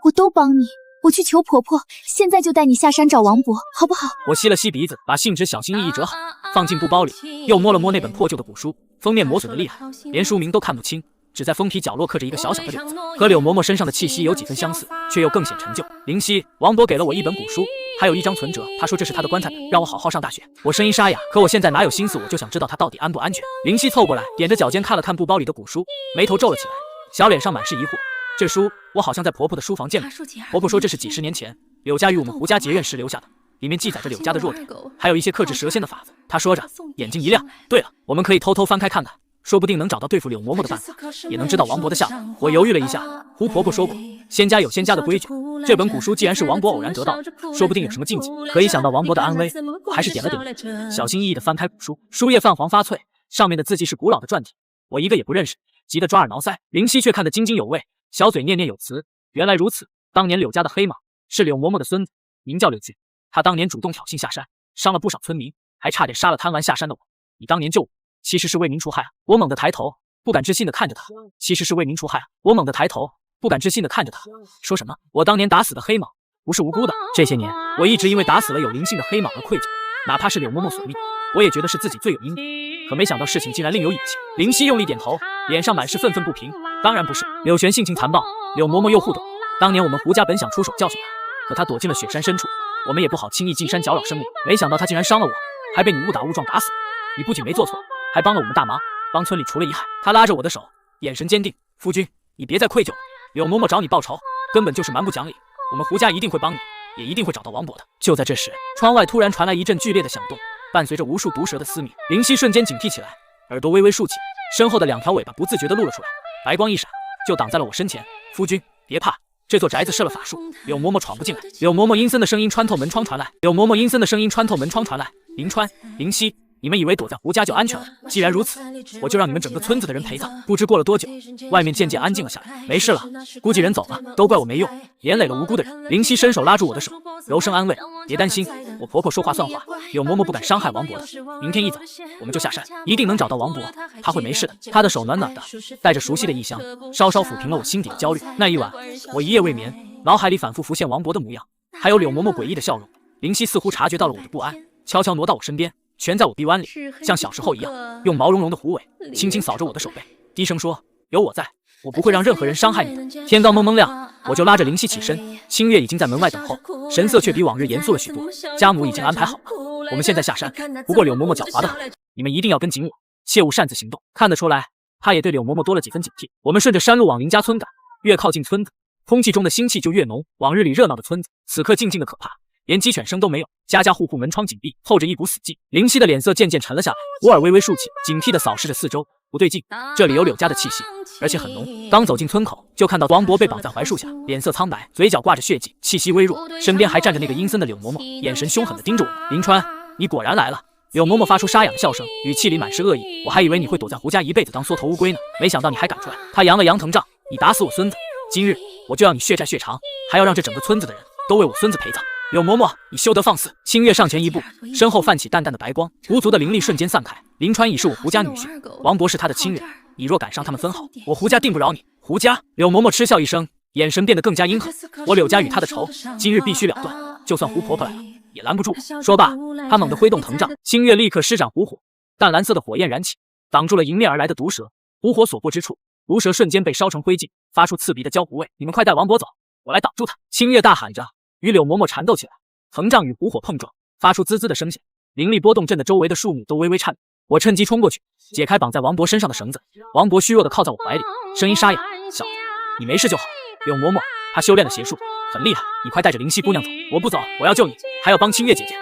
我都帮你。我去求婆婆，现在就带你下山找王博，好不好？我吸了吸鼻子，把信纸小心翼翼折好，放进布包里，又摸了摸那本破旧的古书，封面磨损的厉害，连书名都看不清，只在封皮角落刻着一个小小的柳字，和柳嬷嬷身上的气息有几分相似，却又更显陈旧。林夕，王博给了我一本古书，还有一张存折，他说这是他的棺材本，让我好好上大学。我声音沙哑，可我现在哪有心思，我就想知道他到底安不安全。林夕凑过来，踮着脚尖看了看布包里的古书，眉头皱了起来，小脸上满是疑惑。这书我好像在婆婆的书房见过，婆婆说这是几十年前柳家与我们胡家结怨时留下的，里面记载着柳家的弱点，还有一些克制蛇蝎的法子。她说着，眼睛一亮，对了，我们可以偷偷翻开看看，说不定能找到对付柳嬷嬷的办法，也能知道王博的下落。我犹豫了一下，胡婆婆说过，仙家有仙家的规矩，这本古书既然是王博偶然得到的，说不定有什么禁忌。可一想到王博的安危，我还是点了点头，小心翼翼地翻开古书，书页泛黄发脆，上面的字迹是古老的篆体，我一个也不认识，急得抓耳挠腮。林夕却看得津津有味，小嘴念念有词。原来如此，当年柳家的黑马是柳嬷嬷的孙子，名叫柳俊。他当年主动挑衅下山，伤了不少村民，还差点杀了贪玩下山的我。你当年救我，其实是为民除害啊！我猛地抬头，不敢置信地看着他。其实是为民除害啊！我猛地抬头，不敢置信地看着他。说什么？我当年打死的黑蟒不是无辜的。这些年，我一直因为打死了有灵性的黑蟒而愧疚，哪怕是柳嬷嬷所命，我也觉得是自己罪有应得。可没想到事情竟然另有隐情。林夕用力点头，脸上满是愤愤不平。当然不是，柳玄性情残暴，柳嬷嬷又护短。当年我们胡家本想出手教训他，可他躲进了雪山深处，我们也不好轻易进山搅扰生灵。没想到他竟然伤了我，还被你误打误撞打死。你不仅没做错，还帮了我们大忙，帮村里除了一害。他拉着我的手，眼神坚定。夫君，你别再愧疚了，柳嬷嬷找你报仇，根本就是蛮不讲理。我们胡家一定会帮你，也一定会找到王博的。就在这时，窗外突然传来一阵剧烈的响动，伴随着无数毒蛇的嘶鸣。林夕瞬间警惕起来，耳朵微微竖起，身后的两条尾巴不自觉地露了出来，白光一闪，就挡在了我身前。夫君，别怕，这座宅子设了法术，柳嬷嬷闯不进来。柳嬷嬷阴森的声音穿透门窗传来，柳嬷嬷阴森的声音穿透门窗传来。林川、林夕，你们以为躲在胡家就安全了？既然如此，我就让你们整个村子的人陪葬。不知过了多久，外面渐渐安静了下来。没事了，估计人走了，都怪我没用，连累了无辜的人。林夕伸手拉住我的手，柔声安慰：别担心，我婆婆说话算话，柳嬷嬷不敢伤害王博的。明天一早，我们就下山，一定能找到王博，他会没事的。他的手暖暖的，带着熟悉的异香，稍稍抚平了我心底的焦虑。那一晚，我一夜未眠，脑海里反复浮现王博的模样，还有柳嬷嬷诡异的笑容。林夕似乎察觉到了我的不安，悄悄挪到我身边，蜷在我臂弯里，像小时候一样，用毛茸茸的虎尾轻轻扫着我的手背，低声说：有我在，我不会让任何人伤害你的。天刚蒙蒙亮，我就拉着林夕起身，清月已经在门外等候，神色却比往日严肃了许多。家母已经安排好了，我们现在下山，不过柳嬷嬷狡猾得很，你们一定要跟紧我，切勿擅自行动。看得出来，他也对柳嬷嬷多了几分警惕。我们顺着山路往林家村赶，越靠近村子，空气中的腥气就越浓。往日里热闹的村子，此刻静静的可怕，连鸡犬声都没有，家家户户门窗紧闭，透着一股死寂。林夕的脸色渐渐沉了下来，我耳微微竖起，警惕地扫视着四周。不对劲，这里有柳家的气息，而且很浓。刚走进村口，就看到王博被绑在槐树下，脸色苍白，嘴角挂着血迹，气息微弱，身边还站着那个阴森的柳嬷嬷，眼神凶狠地盯着我。林川，你果然来了。柳嬷嬷发出沙哑的笑声，语气里满是恶意。我还以为你会躲在胡家一辈子当缩头乌龟呢，没想到你还敢出来。他扬了扬藤杖，你打死我孙子，今日我就要你血债血偿，还要让这整个村子的人都为我孙子陪葬。柳嬷嬷，你休得放肆！清月上前一步，身后泛起淡淡的白光，无足的灵力瞬间散开。林川已是我胡家女婿，王博是他的亲人，你若敢伤他们分毫，我胡家定不饶你！胡家！柳嬷嬷嗤笑一声，眼神变得更加阴狠。我柳家与他的仇，今日必须了断，就算胡婆婆来了，也拦不住。说罢，他猛地挥动藤杖，清月立刻施展狐火，淡蓝色的火焰燃起，挡住了迎面而来的毒蛇。狐火所过之处，毒蛇瞬间被烧成灰烬，发出刺鼻的焦糊味。你们快带王博走，我来挡住他！清月大喊着，与柳嬷嬷缠斗起来。藤杖与狐火碰撞，发出滋滋的声响，灵力波动震得周围的树木都微微颤抖。我趁机冲过去，解开绑在王博身上的绳子。王博虚弱地靠在我怀里，声音沙哑：“小子，你没事就好。”柳嬷嬷，她修炼的邪术很厉害，你快带着灵溪姑娘走。我不走，我要救你，还要帮清月姐姐。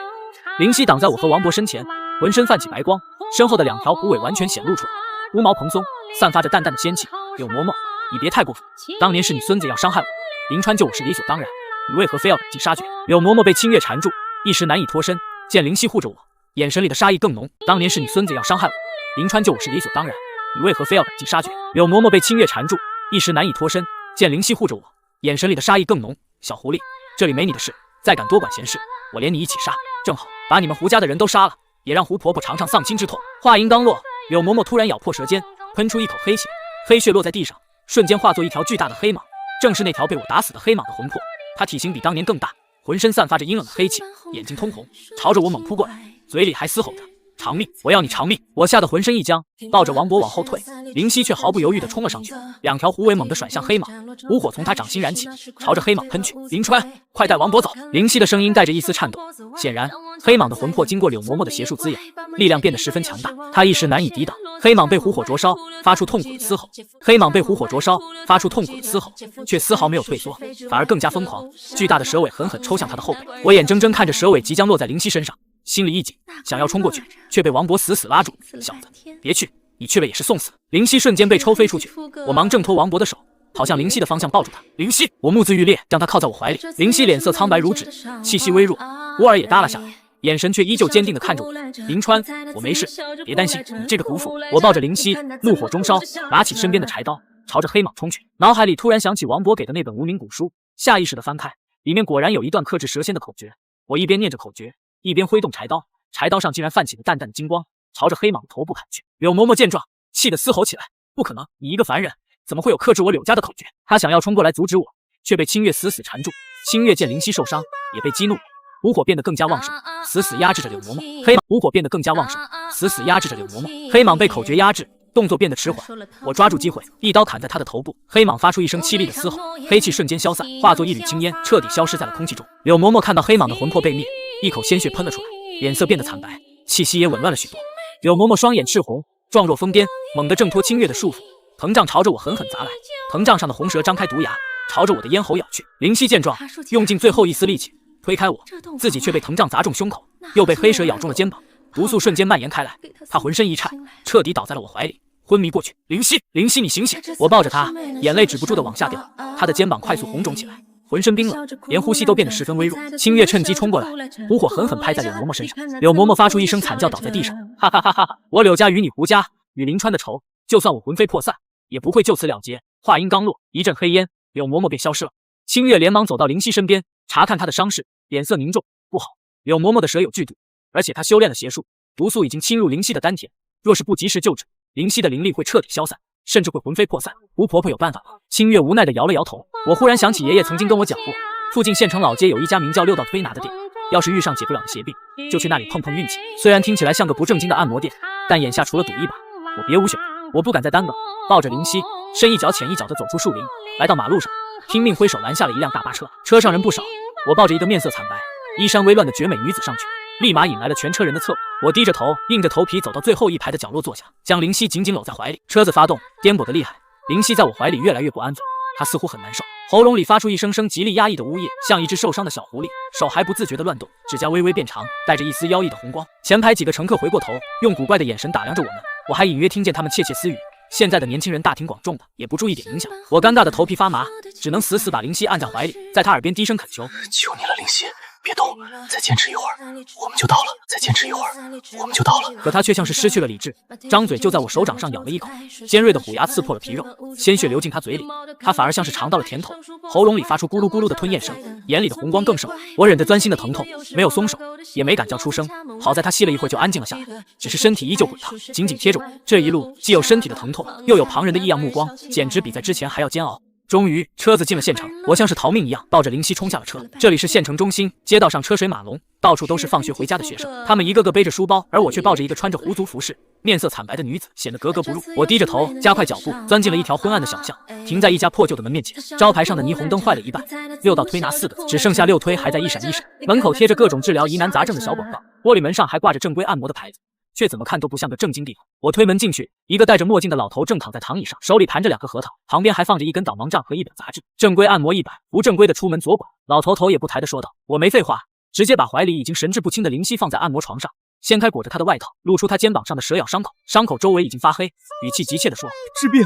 灵溪挡在我和王博身前，浑身泛起白光，身后的2条狐尾完全显露出来，乌毛蓬松，散发着淡淡的仙气。柳嬷嬷，你别太过分，当年是你孙子要伤害我，林川救我是理所当然，你为何非要赶尽杀绝？柳嬷嬷被清月缠住，一时难以脱身，见灵溪护着我，眼神里的杀意更浓。当年是你孙子要伤害我，林川救我是理所当然，你为何非要赶尽杀绝？柳嬷嬷被清月缠住，一时难以脱身，见灵溪护着我，眼神里的杀意更浓。小狐狸，这里没你的事，再敢多管闲事，我连你一起杀，正好把你们胡家的人都杀了，也让胡婆婆尝尝丧亲之痛。话音刚落，柳嬷嬷突然咬破舌尖，喷出一口黑血，黑血落在地上，瞬间化作一条巨大的黑蟒，正是那条被我打死的黑蟒的魂魄。它体型比当年更大，浑身散发着阴冷的黑气，眼睛通红，朝着我猛扑过来，嘴里还嘶吼着：“偿命！我要你偿命！”我吓得浑身一僵，抱着王博往后退。灵溪却毫不犹豫地冲了上去，2条狐尾猛地甩向黑蟒，狐火从他掌心燃起，朝着黑蟒喷去。林川，快带王博走！灵溪的声音带着一丝颤抖。显然，黑蟒的魂魄经过柳嬷嬷的邪术滋养，力量变得十分强大，他一时难以抵挡。黑蟒被狐火灼烧，发出痛苦的嘶吼。黑蟒被狐火灼烧，发出痛苦的嘶吼，却丝毫没有退缩，反而更加疯狂。巨大的蛇尾狠狠抽向他的后背，我眼睁睁看着蛇尾即将落在灵溪身上，心里一紧，想要冲过去，却被王博死死拉住。小子，别去，你去了也是送死。灵溪瞬间被抽飞出去，我忙挣脱王博的手，跑向灵溪的方向抱住他。灵溪，我目眦欲裂，将他靠在我怀里。灵溪脸色苍白如纸，气息微弱，乌耳也耷拉下来，眼神却依旧坚定地看着我。林川，我没事，别担心，你这个毒妇。我抱着灵溪，怒火中烧，拿起身边的柴刀，朝着黑蟒冲去。脑海里突然想起王博给的那本无名古书，下意识地翻开，里面果然有一段克制蛇仙的口诀。我一边念着口诀，一边挥动柴刀，柴刀上竟然泛起了淡淡的金光，朝着黑蟒的头部砍去。柳嬷嬷见状，气得嘶吼起来：“不可能！你一个凡人，怎么会有克制我柳家的口诀？”她想要冲过来阻止我，却被清月死死缠住。清月见灵溪受伤，也被激怒，狐火变得更加旺盛，死死压制着柳嬷嬷。黑蟒狐火变得更加旺盛，死死压制着柳嬷嬷。黑蟒被口诀压制，动作变得迟缓。我抓住机会，一刀砍在他的头部。黑蟒发出一声凄厉的嘶吼，黑气瞬间消散，化作一缕青烟，彻底消失在了空气中。柳嬷嬷看到黑蟒的魂魄被灭，一口鲜血喷了出来，脸色变得惨白，气息也紊乱了许多。柳嬷嬷双眼赤红，状若疯癫，猛地挣脱清月的束缚，藤杖朝着我狠狠砸来。藤杖上的红蛇张开毒牙，朝着我的咽喉咬去。灵溪见状，用尽最后一丝力气推开我，自己却被藤杖砸中胸口，又被黑蛇咬中了肩膀，毒素瞬间蔓延开来，他浑身一颤，彻底倒在了我怀里，昏迷过去。灵溪，灵溪，你醒醒！我抱着他，眼泪止不住的往下掉，他的肩膀快速红肿起来，浑身冰冷，连呼吸都变得十分微弱。清月趁机冲过来，狐火狠狠拍在柳嬷嬷身上，柳嬷嬷发出一声惨叫，倒在地上。哈哈哈哈！我柳家与你胡家与林川的仇，就算我魂飞魄散，也不会就此了结。话音刚落，一阵黑烟，柳嬷嬷便消失了。清月连忙走到灵溪身边，查看她的伤势，脸色凝重。不好，柳嬷嬷的蛇有剧毒，而且她修炼了邪术，毒素已经侵入灵溪的丹田，若是不及时救治，灵溪的灵力会彻底消散，甚至会魂飞魄散。胡婆婆有办法吗？清月无奈地摇了摇头。我忽然想起爷爷曾经跟我讲过，附近县城老街有一家名叫六道推拿的店，要是遇上解不了的邪病，就去那里碰碰运气。虽然听起来像个不正经的按摩店，但眼下除了赌一把，我别无选择。我不敢再耽搁，抱着灵溪，深一脚浅一脚地走出树林，来到马路上，拼命挥手拦下了一辆大巴车。车上人不少，我抱着一个面色惨白、衣衫微乱的绝美女子上去，立马引来了全车人的侧目。我低着头，硬着头皮走到最后一排的角落坐下，将灵溪紧紧搂在怀里。车子发动，颠簸的厉害，灵溪在我怀里越来越不安分，她似乎很难受，喉咙里发出一声声极力压抑的呜咽，像一只受伤的小狐狸，手还不自觉地乱动，指甲微微变长，带着一丝妖异的红光。前排几个乘客回过头，用古怪的眼神打量着我们，我还隐约听见他们窃窃私语。现在的年轻人大庭广众的，也不注意点影响。我尴尬的头皮发麻，只能死死把灵溪按在怀里，在她耳边低声恳求：“求你了，灵溪，别动，再坚持一会儿，我们就到了。再坚持一会儿，我们就到了。可他却像是失去了理智，张嘴就在我手掌上咬了一口，尖锐的虎牙刺破了皮肉，鲜血流进他嘴里，他反而像是尝到了甜头，喉咙里发出咕噜咕噜的吞咽声，眼里的红光更盛。我忍着钻心的疼痛，没有松手，也没敢叫出声。好在他吸了一会就安静了下来，只是身体依旧滚烫，紧紧贴着我。这一路既有身体的疼痛，又有旁人的异样目光，简直比在之前还要煎熬。终于，车子进了县城，我像是逃命一样，抱着灵犀冲下了车。这里是县城中心，街道上车水马龙，到处都是放学回家的学生，他们一个个背着书包，而我却抱着一个穿着狐族服饰、面色惨白的女子，显得格格不入。我低着头，加快脚步，钻进了一条昏暗的小巷，停在一家破旧的门面前，招牌上的霓虹灯坏了一半，6道推拿4个字，只剩下6推还在一闪一闪。门口贴着各种治疗疑难杂症的小广告，玻璃门上还挂着正规按摩的牌子，却怎么看都不像个正经地方。我推门进去，一个戴着墨镜的老头正躺在躺椅上，手里盘着2个核桃，旁边还放着一根导盲杖和一本杂志。正规按摩100，不正规的出门左拐。老头头也不抬地说道。我没废话，直接把怀里已经神志不清的灵犀放在按摩床上，掀开裹着他的外套，露出他肩膀上的蛇咬伤口，伤口周围已经发黑，语气急切地说：治病，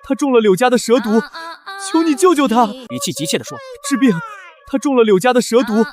他中了柳家的蛇毒，求你救救他！语气急切地说：治病，他中了柳家的蛇毒，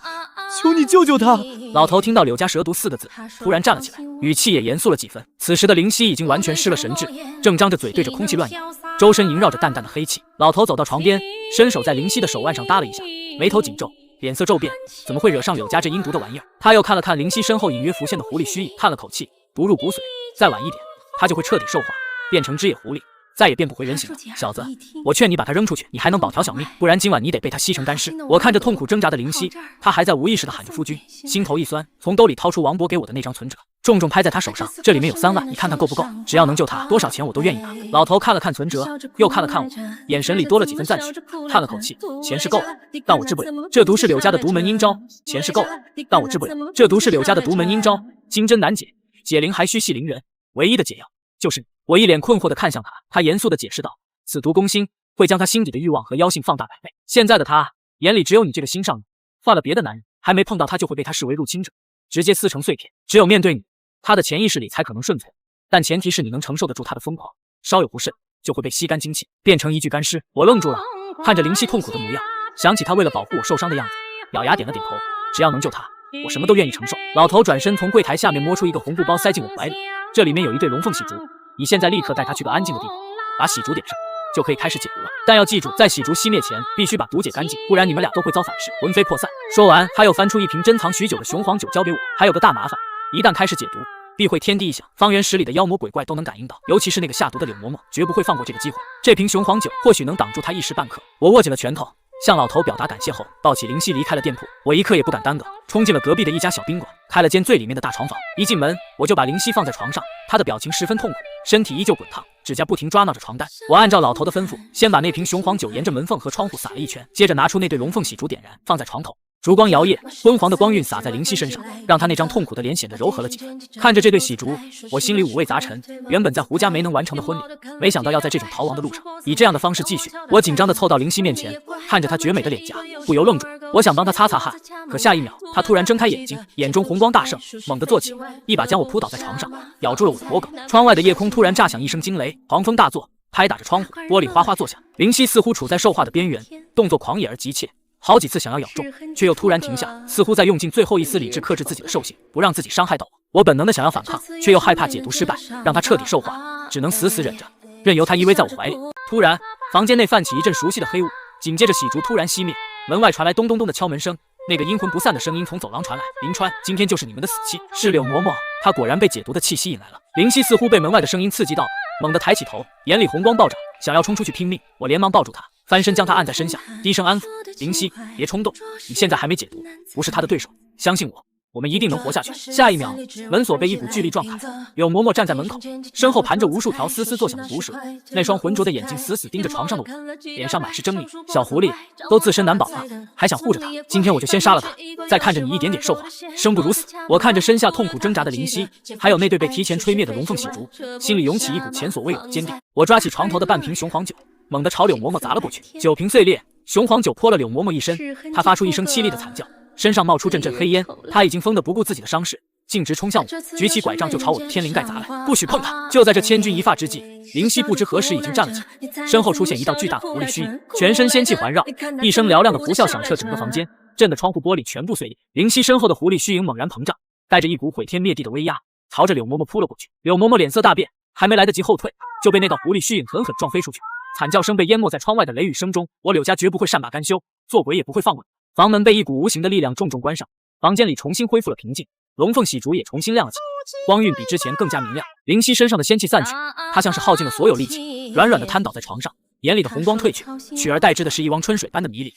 求你救救他！老头听到柳家蛇毒4个字，突然站了起来，语气也严肃了几分。此时的灵犀已经完全失了神智，正张着嘴对着空气乱咬，周身萦绕着淡淡的黑气。老头走到床边，伸手在灵犀的手腕上搭了一下，眉头紧皱，脸色骤变，怎么会惹上柳家这阴毒的玩意儿？他又看了看灵犀身后隐约浮现的狐狸虚影，叹了口气，毒入骨髓，再晚一点，他就会彻底兽化，变成只野狐狸，再也变不回人形了。小子，我劝你把他扔出去，你还能保条小命，不然今晚你得被他吸成干尸。我看着痛苦挣扎的灵犀，他还在无意识地喊着夫君，心头一酸，从兜里掏出王博给我的那张存折，重重拍在他手上，这里面有3万，你看看够不够？只要能救他，多少钱我都愿意拿。老头看了看存折，又看了看我，眼神里多了几分赞许，叹了口气，钱是够了，但我治不了，这毒是柳家的独门阴招，钱是够了，但我治不了，这毒是柳家的独门阴招，金针难解，解铃还须系铃人，唯一的解药就是你。我一脸困惑地看向他，他严肃地解释道：此毒攻心，会将他心底的欲望和妖性放大100倍。现在的他眼里只有你这个心上人，换了别的男人，还没碰到他就会被他视为入侵者，直接撕成碎片。只有面对你，他的潜意识里才可能顺从，但前提是你能承受得住他的疯狂，稍有不慎就会被吸干精气，变成一具干尸。我愣住了，看着灵犀痛苦的模样，想起他为了保护我受伤的样子，咬牙点了点头，只要能救他，我什么都愿意承受。老头转身从柜台下面摸出一个红布包塞进我怀里，这里面有一对龙凤喜烛，你现在立刻带他去个安静的地方，把喜烛点上，就可以开始解毒了。但要记住，在喜烛熄灭前，必须把毒解干净，不然你们俩都会遭反噬，魂飞魄散。说完，他又翻出一瓶珍藏许久的雄黄酒交给我，还有个大麻烦，一旦开始解毒，必会天地异响，方圆10里的妖魔鬼怪都能感应到，尤其是那个下毒的柳嬷嬷，绝不会放过这个机会。这瓶雄黄酒或许能挡住他一时半刻。我握紧了拳头，向老头表达感谢后，抱起灵犀离开了店铺。我一刻也不敢耽搁，冲进了隔壁的一家小宾馆，开了间最里面的大床房。一进门，我就把灵犀放在床上，他的表情十分痛苦，身体依旧滚烫，指甲不停抓挠着床单。我按照老头的吩咐，先把那瓶雄黄酒沿着门缝和窗户撒了一圈，接着拿出那对龙凤喜烛点燃，放在床头。烛光摇曳，昏黄的光晕洒在灵犀身上，让他那张痛苦的脸显得柔和了几分。看着这对喜烛，我心里五味杂陈。原本在胡家没能完成的婚礼，没想到要在这种逃亡的路上，以这样的方式继续。我紧张地凑到灵犀面前，看着她绝美的脸颊，不由愣住。我想帮她擦擦汗，可下一秒，她突然睁开眼睛，眼中红光大盛，猛地坐起，一把将我扑倒在床上，咬住了我的脖颈。窗外的夜空突然炸响一声惊雷，狂风大作，拍打着窗户，玻璃哗哗作响。灵犀似乎处在兽化的边缘，动作狂野而急切。好几次想要咬中，却又突然停下，似乎在用尽最后一丝理智克制自己的兽性，不让自己伤害到我。我本能的想要反抗，却又害怕解毒失败，让他彻底兽化，只能死死忍着，任由他依偎在我怀里。突然，房间内泛起一阵熟悉的黑雾，紧接着喜烛突然熄灭，门外传来咚咚咚的敲门声。那个阴魂不散的声音从走廊传来：林川，今天就是你们的死期。是柳嬷嬷，她果然被解毒的气息引来了。灵犀似乎被门外的声音刺激到，猛地抬起头，眼里红光暴涨，想要冲出去拼命。我连忙抱住她，翻身将她按在身下，低声安抚：灵犀，别冲动，你现在还没解毒，不是他的对手，相信我，我们一定能活下去。下一秒，门锁被一股巨力撞开，柳嬷嬷站在门口，身后盘着无数条嘶嘶作响的毒蛇，那双浑浊的眼睛死死盯着床上的我，脸上满是狰狞。小狐狸，都自身难保了，还想护着他？今天我就先杀了他，再看着你一点点兽化，生不如死。我看着身下痛苦挣扎的灵犀，还有那对被提前吹灭的龙凤喜烛，心里涌起一股前所未有的坚定。我抓起床头的半瓶雄黄酒，猛地朝柳嬷嬷砸了过去，酒瓶碎裂，雄黄酒泼了柳嬷嬷一身，她发出一声凄厉的惨叫，身上冒出阵阵黑烟，她已经疯得不顾自己的伤势，径直冲向我，举起拐杖就朝我的天灵盖砸来，不许碰他！就在这千钧一发之际，灵犀不知何时已经站了起来，身后出现一道巨大的狐狸虚影，全身仙气环绕，一声嘹亮的狐笑响彻整个房间。震得窗户玻璃全部碎裂。灵犀身后的狐狸虚影猛然膨胀，带着一股毁天灭地的威压，朝着柳嬷嬷扑了过去。柳嬷嬷脸色大变，还没来得及后退，就被那道狐狸虚影狠狠撞飞出去，惨叫声被淹没在窗外的雷雨声中。我柳家绝不会善罢甘休，做鬼也不会放过你。房门被一股无形的力量重重关上，房间里重新恢复了平静，龙凤喜烛也重新亮了起来，光晕比之前更加明亮。灵犀身上的仙气散去，她像是耗尽了所有力气，软软的瘫倒在床上，眼里的红光褪去，取而代之的是一汪春水般的迷离。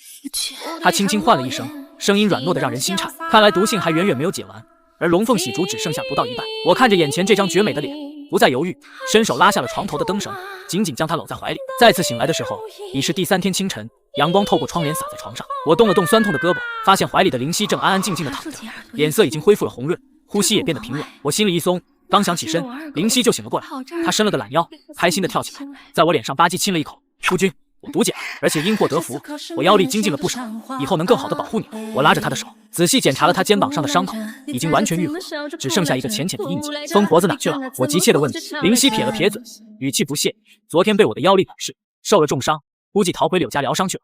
她轻轻唤了一声，声音软糯的让人心颤。看来毒性还远远没有解完，而龙凤喜烛只剩下不到一半。我看着眼前这张绝美的脸，不再犹豫，伸手拉下了床头的灯绳，紧紧将她搂在怀里。再次醒来的时候，已是第3天清晨，阳光透过窗帘洒在床上。我动了动酸痛的胳膊，发现怀里的灵犀正安安静静的躺着，脸色已经恢复了红润，呼吸也变得平稳。我心里一松，刚想起身，灵犀就醒了过来。她伸了个懒腰，开心的跳起来，在我脸上吧唧亲了一口。夫君，我毒解了，而且因祸得福，我妖力精进了不少，以后能更好的保护你。我拉着她的手，仔细检查了她肩膀上的伤口，已经完全愈合，只剩下一个浅浅的印记。疯婆子哪去了？我急切地问。灵犀撇了撇嘴，语气不屑：昨天被我的妖力反噬，受了重伤，估计逃回柳家疗伤去了。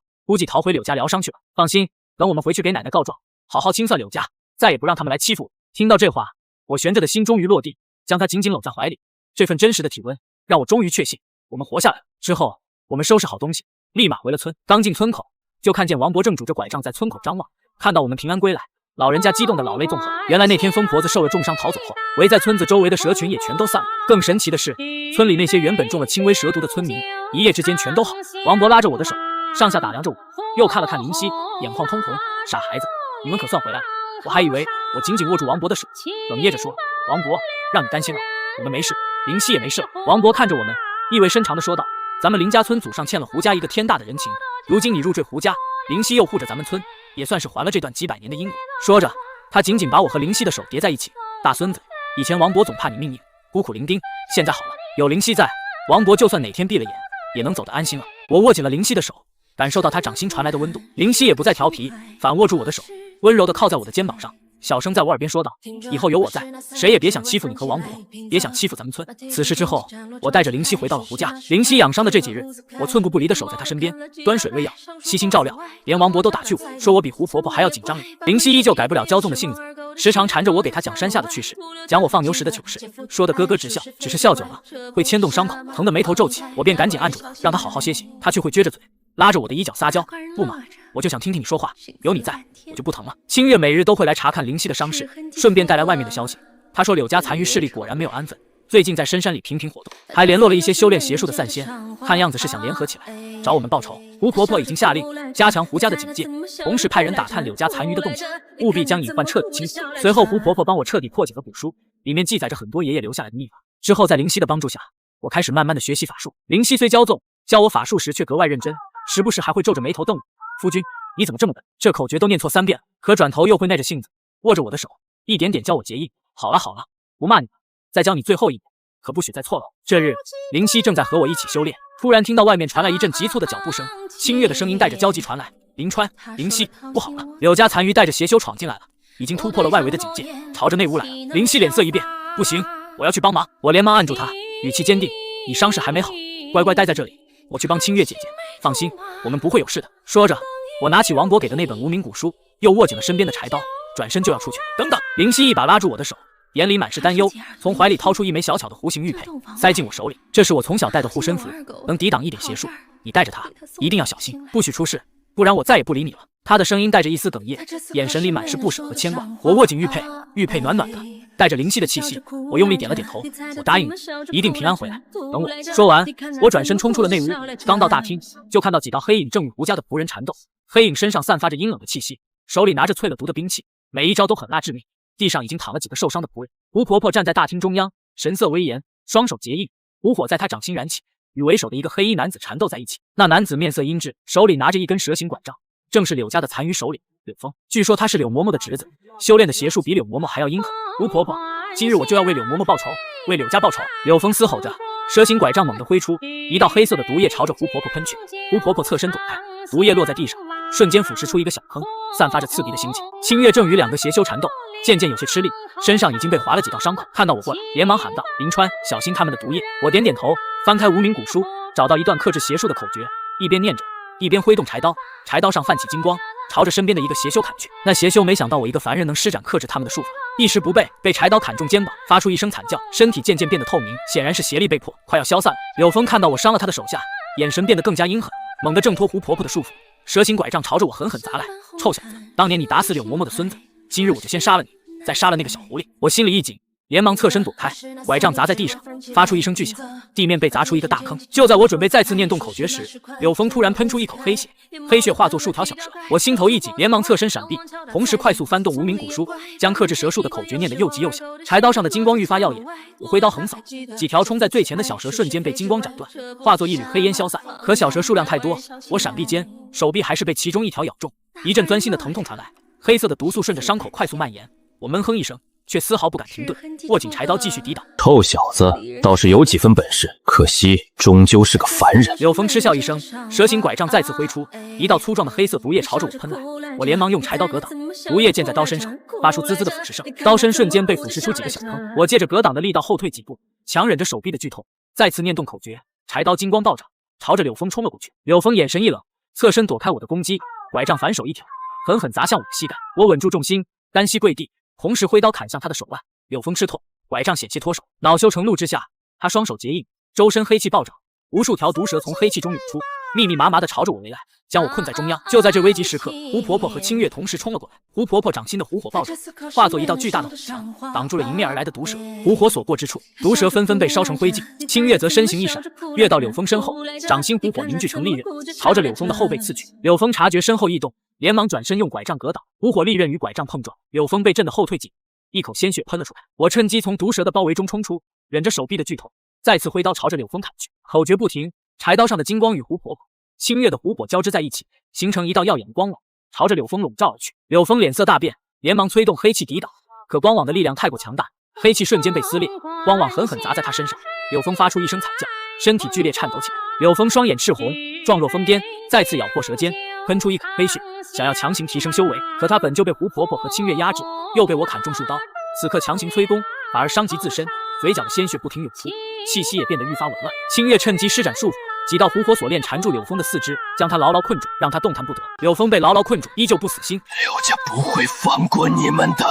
放心，等我们回去给奶奶告状，好好清算柳家，再也不让他们来欺负我。听到这话，我悬着的心终于落地，将她紧紧搂在怀里。这份真实的体温让我终于确信我们活下来了。之后我们收拾好东西，立马回了村。刚进村口，就看见王伯正拄着拐杖在村口张望，看到我们平安归来，老人家激动的老泪纵横。原来那天疯婆子受了重伤逃走后，围在村子周围的蛇群也全都散了。更神奇的是，村里那些原本中了轻微蛇毒的村民，一夜之间全都好。王伯拉着我的手，上下打量着我，又看了看灵犀，眼眶通红。傻孩子，你们可算回来了。我还以为……我紧紧握住王伯的手，哽咽着说：王伯，让你担心了，我们没事，灵犀也没事了。王伯看着我们，意味深长地说道：咱们林家村祖上欠了胡家一个天大的人情，如今你入赘胡家，灵犀又护着咱们村，也算是还了这段几百年的因果。说着，他紧紧把我和灵犀的手叠在一起。大孙子，以前王伯总怕你命硬，孤苦伶仃，现在好了，有灵犀在，王伯就算哪天闭了眼，也能走得安心了。我握紧了灵犀的手，感受到他掌心传来的温度。灵犀也不再调皮，反握住我的手，温柔地靠在我的肩膀上，小声在我耳边说道：以后有我在，谁也别想欺负你和王伯，别想欺负咱们村。此事之后，我带着灵犀回到了胡家。灵犀养伤的这几日，我寸步不离地守在她身边，端水喂药，悉心照料，连王伯都打趣我，说我比胡婆婆还要紧张。灵犀依旧改不了骄纵的性子，时常缠着我给她讲山下的趣事，讲我放牛时的糗事，说得咯咯直笑。只是笑久了会牵动伤口，疼得眉头皱起，我便赶紧按住她，让她好好歇息。她却会撅着嘴，拉着我的衣角撒娇：不嘛，我就想听听你说话，有你在我就不疼了。清月每日都会来查看灵犀的伤势，顺便带来外面的消息。他说柳家残余势力果然没有安分，最近在深山里频频活动，还联络了一些修炼邪术的散仙，看样子是想联合起来找我们报仇。胡婆婆已经下令加强胡家的警戒，同时派人打探柳家残余的动静，务必将隐患彻底清除。随后胡婆婆帮我彻底破解了古书，里面记载着很多爷爷留下来的秘法。之后在灵犀的帮助下，我开始慢慢的学习法术。灵犀虽骄纵，教我法术时却格外认真，时不时还会皱着眉头瞪我：夫君，你怎么这么笨？这口诀都念错3遍了。可转头又会耐着性子握着我的手，一点点教我结印。好了好了，不骂你了，再教你最后一遍，可不许再错了。这日，灵犀正在和我一起修炼，突然听到外面传来一阵急促的脚步声，清月的声音带着焦急传来：灵川，灵犀，不好了，柳家残余带着邪修闯进来了，已经突破了外围的警戒，朝着内屋来了。灵犀脸色一变：不行，我要去帮忙。我连忙按住他，语气坚定：你伤势还没好，乖乖待在这里，我去帮清月姐姐。放心，我们不会有事的。说着，我拿起王伯给的那本无名古书，又握紧了身边的柴刀，转身就要出去。等等！灵犀一把拉住我的手，眼里满是担忧，从怀里掏出一枚小巧的弧形玉佩，塞进我手里。这是我从小带的护身符，能抵挡一点邪术，你带着它，一定要小心，不许出事，不然我再也不理你了。他的声音带着一丝哽咽，眼神里满是不舍和牵挂。我握紧玉佩，玉佩暖暖的，带着灵犀的气息。我用力点了点头，我答应你，一定平安回来，等我。说完，我转身冲出了内屋。刚到大厅，就看到几道黑影正与胡家的仆人缠斗。黑影身上散发着阴冷的气息，手里拿着淬了毒的兵器，每一招都很辣致命。地上已经躺了几个受伤的仆人。胡婆婆站在大厅中央，神色威严，双手结印，无火在她掌心燃起，与为首的一个黑衣男子缠斗在一起。那男子面色阴鸷，手里拿着一根蛇形拐杖，正是柳家的残余首领柳峰。据说他是柳嬷嬷的侄子，修炼的邪术比柳嬷嬷还要阴狠。胡婆婆，今日我就要为柳嬷嬷报仇，为柳家报仇！柳峰嘶吼着，蛇形拐杖猛地挥出，一道黑色的毒液朝着胡婆婆喷去。胡婆婆侧身躲开，毒液落在地上，瞬间腐蚀出一个小坑，散发着刺鼻的腥气。清月正与2个邪修缠斗，渐渐有些吃力，身上已经被划了几道伤口。看到我过来，连忙喊道：灵川，小心他们的毒液。我点点头，翻开无名古书，找到一段克制邪术的口诀，一边念着，一边挥动柴刀，柴刀上泛起金光，朝着身边的一个邪修砍去。那邪修没想到我一个凡人能施展克制他们的术法，一时不备，被柴刀砍中肩膀，发出一声惨叫，身体渐渐变得透明，显然是邪力被迫，快要消散了。柳峰看到我伤了他的手下，眼神变得更加阴狠，猛地挣脱胡婆婆的束缚，蛇形拐杖朝着我狠狠砸来。臭小子，当年你打死柳嬷嬷的孙子，今日我就先杀了你，再杀了那个小狐狸。我心里一紧，连忙侧身躲开，拐杖砸在地上，发出一声巨响，地面被砸出一个大坑。就在我准备再次念动口诀时，柳峰突然喷出一口黑血，黑血化作数条小蛇。我心头一紧，连忙侧身闪避，同时快速翻动无名古书，将克制蛇术的口诀念得又急又响。柴刀上的金光愈发耀眼，我挥刀横扫，几条冲在最前的小蛇瞬间被金光斩断，化作一缕黑烟消散。可小蛇数量太多，我闪避间手臂还是被其中一条咬中，一阵钻心的疼痛传来，黑色的毒素顺着伤口快速蔓延。我闷哼一声，却丝毫不敢停顿，握紧柴刀继续抵挡。臭小子，倒是有几分本事，可惜终究是个凡人。柳峰嗤笑一声，蛇形拐杖再次挥出，一道粗壮的黑色毒液朝着我喷来，我连忙用柴刀格挡，毒液溅在刀身上，发出滋滋的腐蚀声，刀身瞬间被腐蚀出几个小坑。我借着格挡的力道后退几步，强忍着手臂的剧痛，再次念动口诀，柴刀金光暴涨，朝着柳峰冲了过去。柳峰眼神一冷，侧身躲开我的攻击，拐杖反手一挑，狠狠砸向我的膝盖。我稳住重心，单膝跪地，同时挥刀砍向他的手腕。柳峰吃痛，拐杖险些脱手，恼羞成怒之下，他双手结印，周身黑气暴涨，无数条毒蛇从黑气中涌出，密密麻麻地朝着我围来，将我困在中央。就在这危急时刻，胡婆婆和清月同时冲了过来。胡婆婆掌心的虎火暴涨，化作一道巨大的火墙，挡住了迎面而来的毒蛇。虎火所过之处，毒蛇纷纷被烧成灰烬。清月则身形一闪，跃到柳峰身后，掌心虎火凝聚成利刃，朝着柳峰的后背刺去。柳峰察觉身后异动，连忙转身用拐杖格挡，虎火利刃与拐杖碰撞，柳峰被震得后退几步，一口鲜血喷了出来。我趁机从毒蛇的包围中冲出，忍着手臂的剧痛，再次挥刀朝着柳峰砍去。口诀不停，柴刀上的金光与胡婆婆、清月的虎火交织在一起，形成一道耀眼的光网，朝着柳峰笼罩而去。柳峰脸色大变，连忙催动黑气抵挡，可光网的力量太过强大，黑气瞬间被撕裂，光网狠狠砸在他身上。柳峰发出一声惨叫，身体剧烈颤抖起来。柳峰双眼赤红，状若疯癫，再次咬破舌尖，喷出一口黑血，想要强行提升修为，可他本就被胡婆婆和清月压制，又被我砍中数刀，此刻强行催功，反而伤及自身，嘴角的鲜血不停涌出，气息也变得愈发紊乱。清月趁机施展术法，几道虎火锁链缠住柳峰的四肢，将他牢牢困住，让他动弹不得。柳峰被牢牢困住，依旧不死心。柳家不会放过你们的，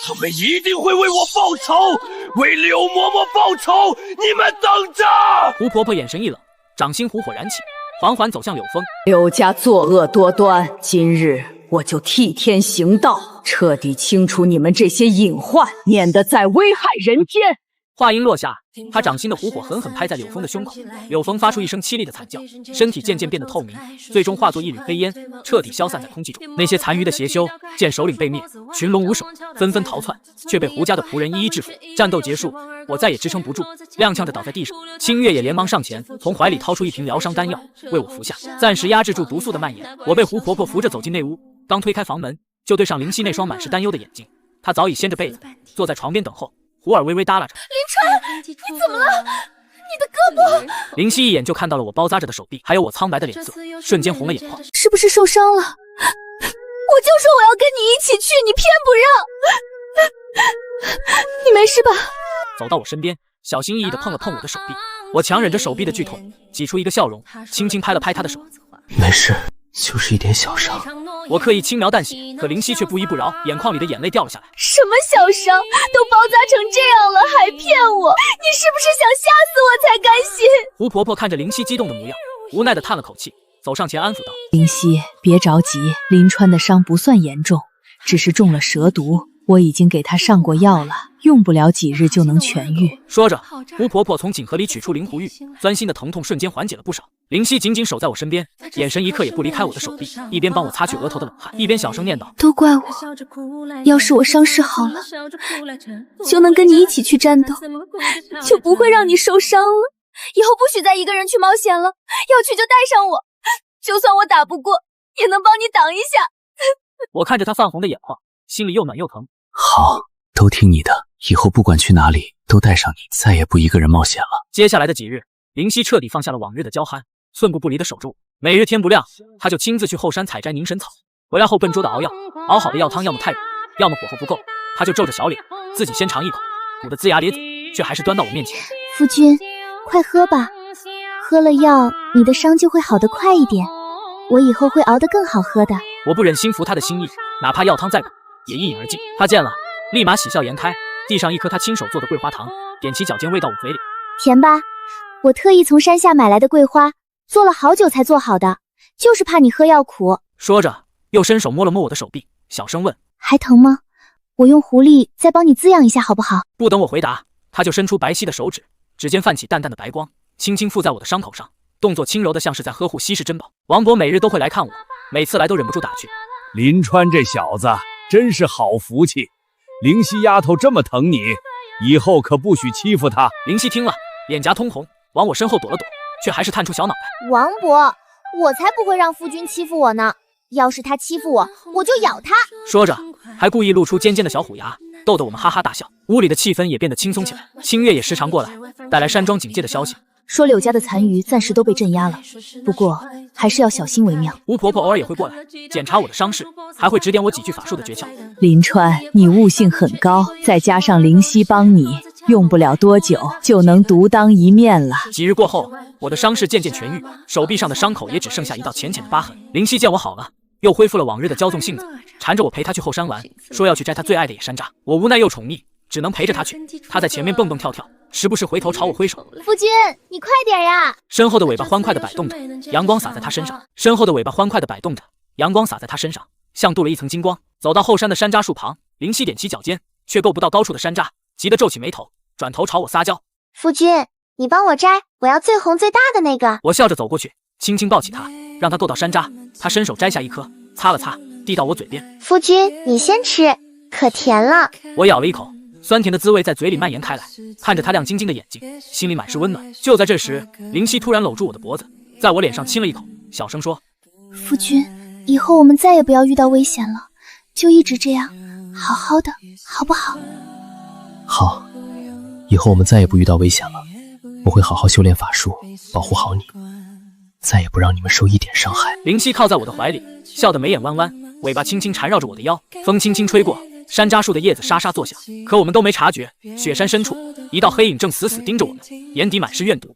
他们一定会为我报仇，为柳嬷嬷报仇，你们等着！胡婆婆眼神一冷，掌心虎火燃起，缓缓走向柳峰。柳家作恶多端，今日我就替天行道，彻底清除你们这些隐患，免得再危害人间。话音落下，他掌心的虎火狠狠拍在柳峰的胸口，柳峰发出一声凄厉的惨叫，身体渐渐变得透明，最终化作一缕黑烟，彻底消散在空气中。那些残余的邪修见首领被灭，群龙无首，纷纷逃窜，却被胡家的仆人一一制服。战斗结束，我再也支撑不住，踉跄着倒在地上。清月也连忙上前，从怀里掏出一瓶疗伤丹药，为我服下，暂时压制住毒素的蔓延。我被胡婆婆扶着走进内屋，刚推开房门，就对上灵犀那双满是担忧的眼睛。她早已掀着被子，坐在床边等候，胡儿微微耷拉着。林川，你怎么了？你的胳膊……灵犀一眼就看到了我包扎着的手臂，还有我苍白的脸色，瞬间红了眼眶。是不是受伤了？我就说我要跟你一起去，你偏不让。你没事吧？走到我身边，小心翼翼地碰了碰我的手臂。我强忍着手臂的剧痛，挤出一个笑容，轻轻拍了拍他的手。没事，就是一点小伤。我刻意轻描淡写，可灵犀却不依不饶，眼眶里的眼泪掉了下来。什么小伤？都包扎成这样了，还骗我？你是不是想吓死我才甘心？胡婆婆看着灵犀激动的模样，无奈地叹了口气，走上前安抚道：灵犀，别着急，林川的伤不算严重，只是中了蛇毒，我已经给他上过药了，用不了几日就能痊愈。说着，胡婆婆从锦盒里取出灵狐玉，钻心的疼痛瞬间缓解了不少。灵犀紧紧守在我身边，眼神一刻也不离开我的手臂，一边帮我擦去额头的冷汗，一边小声念叨：都怪我，要是我伤势好了，就能跟你一起去战斗，就不会让你受伤了。以后不许再一个人去冒险了，要去就带上我，就算我打不过，也能帮你挡一下。我看着他泛红的眼眶，心里又暖又疼。好，都听你的，以后不管去哪里都带上你，再也不一个人冒险了。接下来的几日，灵犀彻底放下了往日的娇憨，寸步不离的守住我。每日天不亮，他就亲自去后山采摘凝神草，回来后笨拙的熬药，熬好的药汤要么太软，要么火候不够，他就皱着小脸，自己先尝一口，苦得龇牙咧嘴，却还是端到我面前。夫君，快喝吧，喝了药，你的伤就会好得快一点，我以后会熬得更好喝的。我不忍心服他的心意，哪怕药汤再苦，也一饮而尽。他见了，立马喜笑颜开，递上一颗他亲手做的桂花糖，踮起脚尖喂到我嘴里。甜吧？我特意从山下买来的桂花，做了好久才做好的，就是怕你喝药苦。说着，又伸手摸了摸我的手臂，小声问：还疼吗？我用狐狸再帮你滋养一下好不好？不等我回答，他就伸出白皙的手指，指尖泛起淡淡的白光，轻轻附在我的伤口上，动作轻柔的像是在呵护稀世珍宝。王博每日都会来看我，每次来都忍不住打趣：林川这小子真是好福气，灵犀丫头这么疼你，以后可不许欺负她。灵犀听了，脸颊通红，往我身后躲了躲，却还是探出小脑袋。王博，我才不会让夫君欺负我呢，要是他欺负我，我就咬他。说着，还故意露出尖尖的小虎牙，逗得我们哈哈大笑。屋里的气氛也变得轻松起来。清月也时常过来，带来山庄警戒的消息，说柳家的残余暂时都被镇压了，不过还是要小心为妙。巫婆婆偶尔也会过来检查我的伤势，还会指点我几句法术的诀窍。林川，你悟性很高，再加上灵犀帮你，用不了多久就能独当一面了。几日过后，我的伤势渐渐痊愈，手臂上的伤口也只剩下一道浅浅的疤痕。灵犀见我好了，又恢复了往日的骄纵性子，缠着我陪他去后山玩，说要去摘他最爱的野山楂。我无奈又宠溺，只能陪着他去。他在前面蹦蹦跳跳，时不时回头朝我挥手。夫君，你快点呀！身后的尾巴欢快地摆动着，阳光洒在他身上。身后的尾巴欢快地摆动着，阳光洒在他身上，像镀了一层金光。走到后山的山楂树旁，灵犀踮起脚尖，却够不到高处的山楂，急得皱起眉头，转头朝我撒娇：夫君，你帮我摘，我要最红最大的那个。我笑着走过去，轻轻抱起他，让他够到山楂。他伸手摘下一颗，擦了擦，递到我嘴边。夫君，你先吃，可甜了。我咬了一口，酸甜的滋味在嘴里蔓延开来，看着他亮晶晶的眼睛，心里满是温暖。就在这时，灵犀突然搂住我的脖子，在我脸上亲了一口，小声说：夫君，以后我们再也不要遇到危险了，就一直这样好好的，好不好？好，以后我们再也不遇到危险了，我会好好修炼法术，保护好你，再也不让你们受一点伤害。灵犀靠在我的怀里，笑得眉眼弯弯，尾巴轻轻缠绕着我的腰，风轻轻吹过，山楂树的叶子沙沙作响。可我们都没察觉，雪山深处，一道黑影正死死盯着我们，眼底满是怨毒。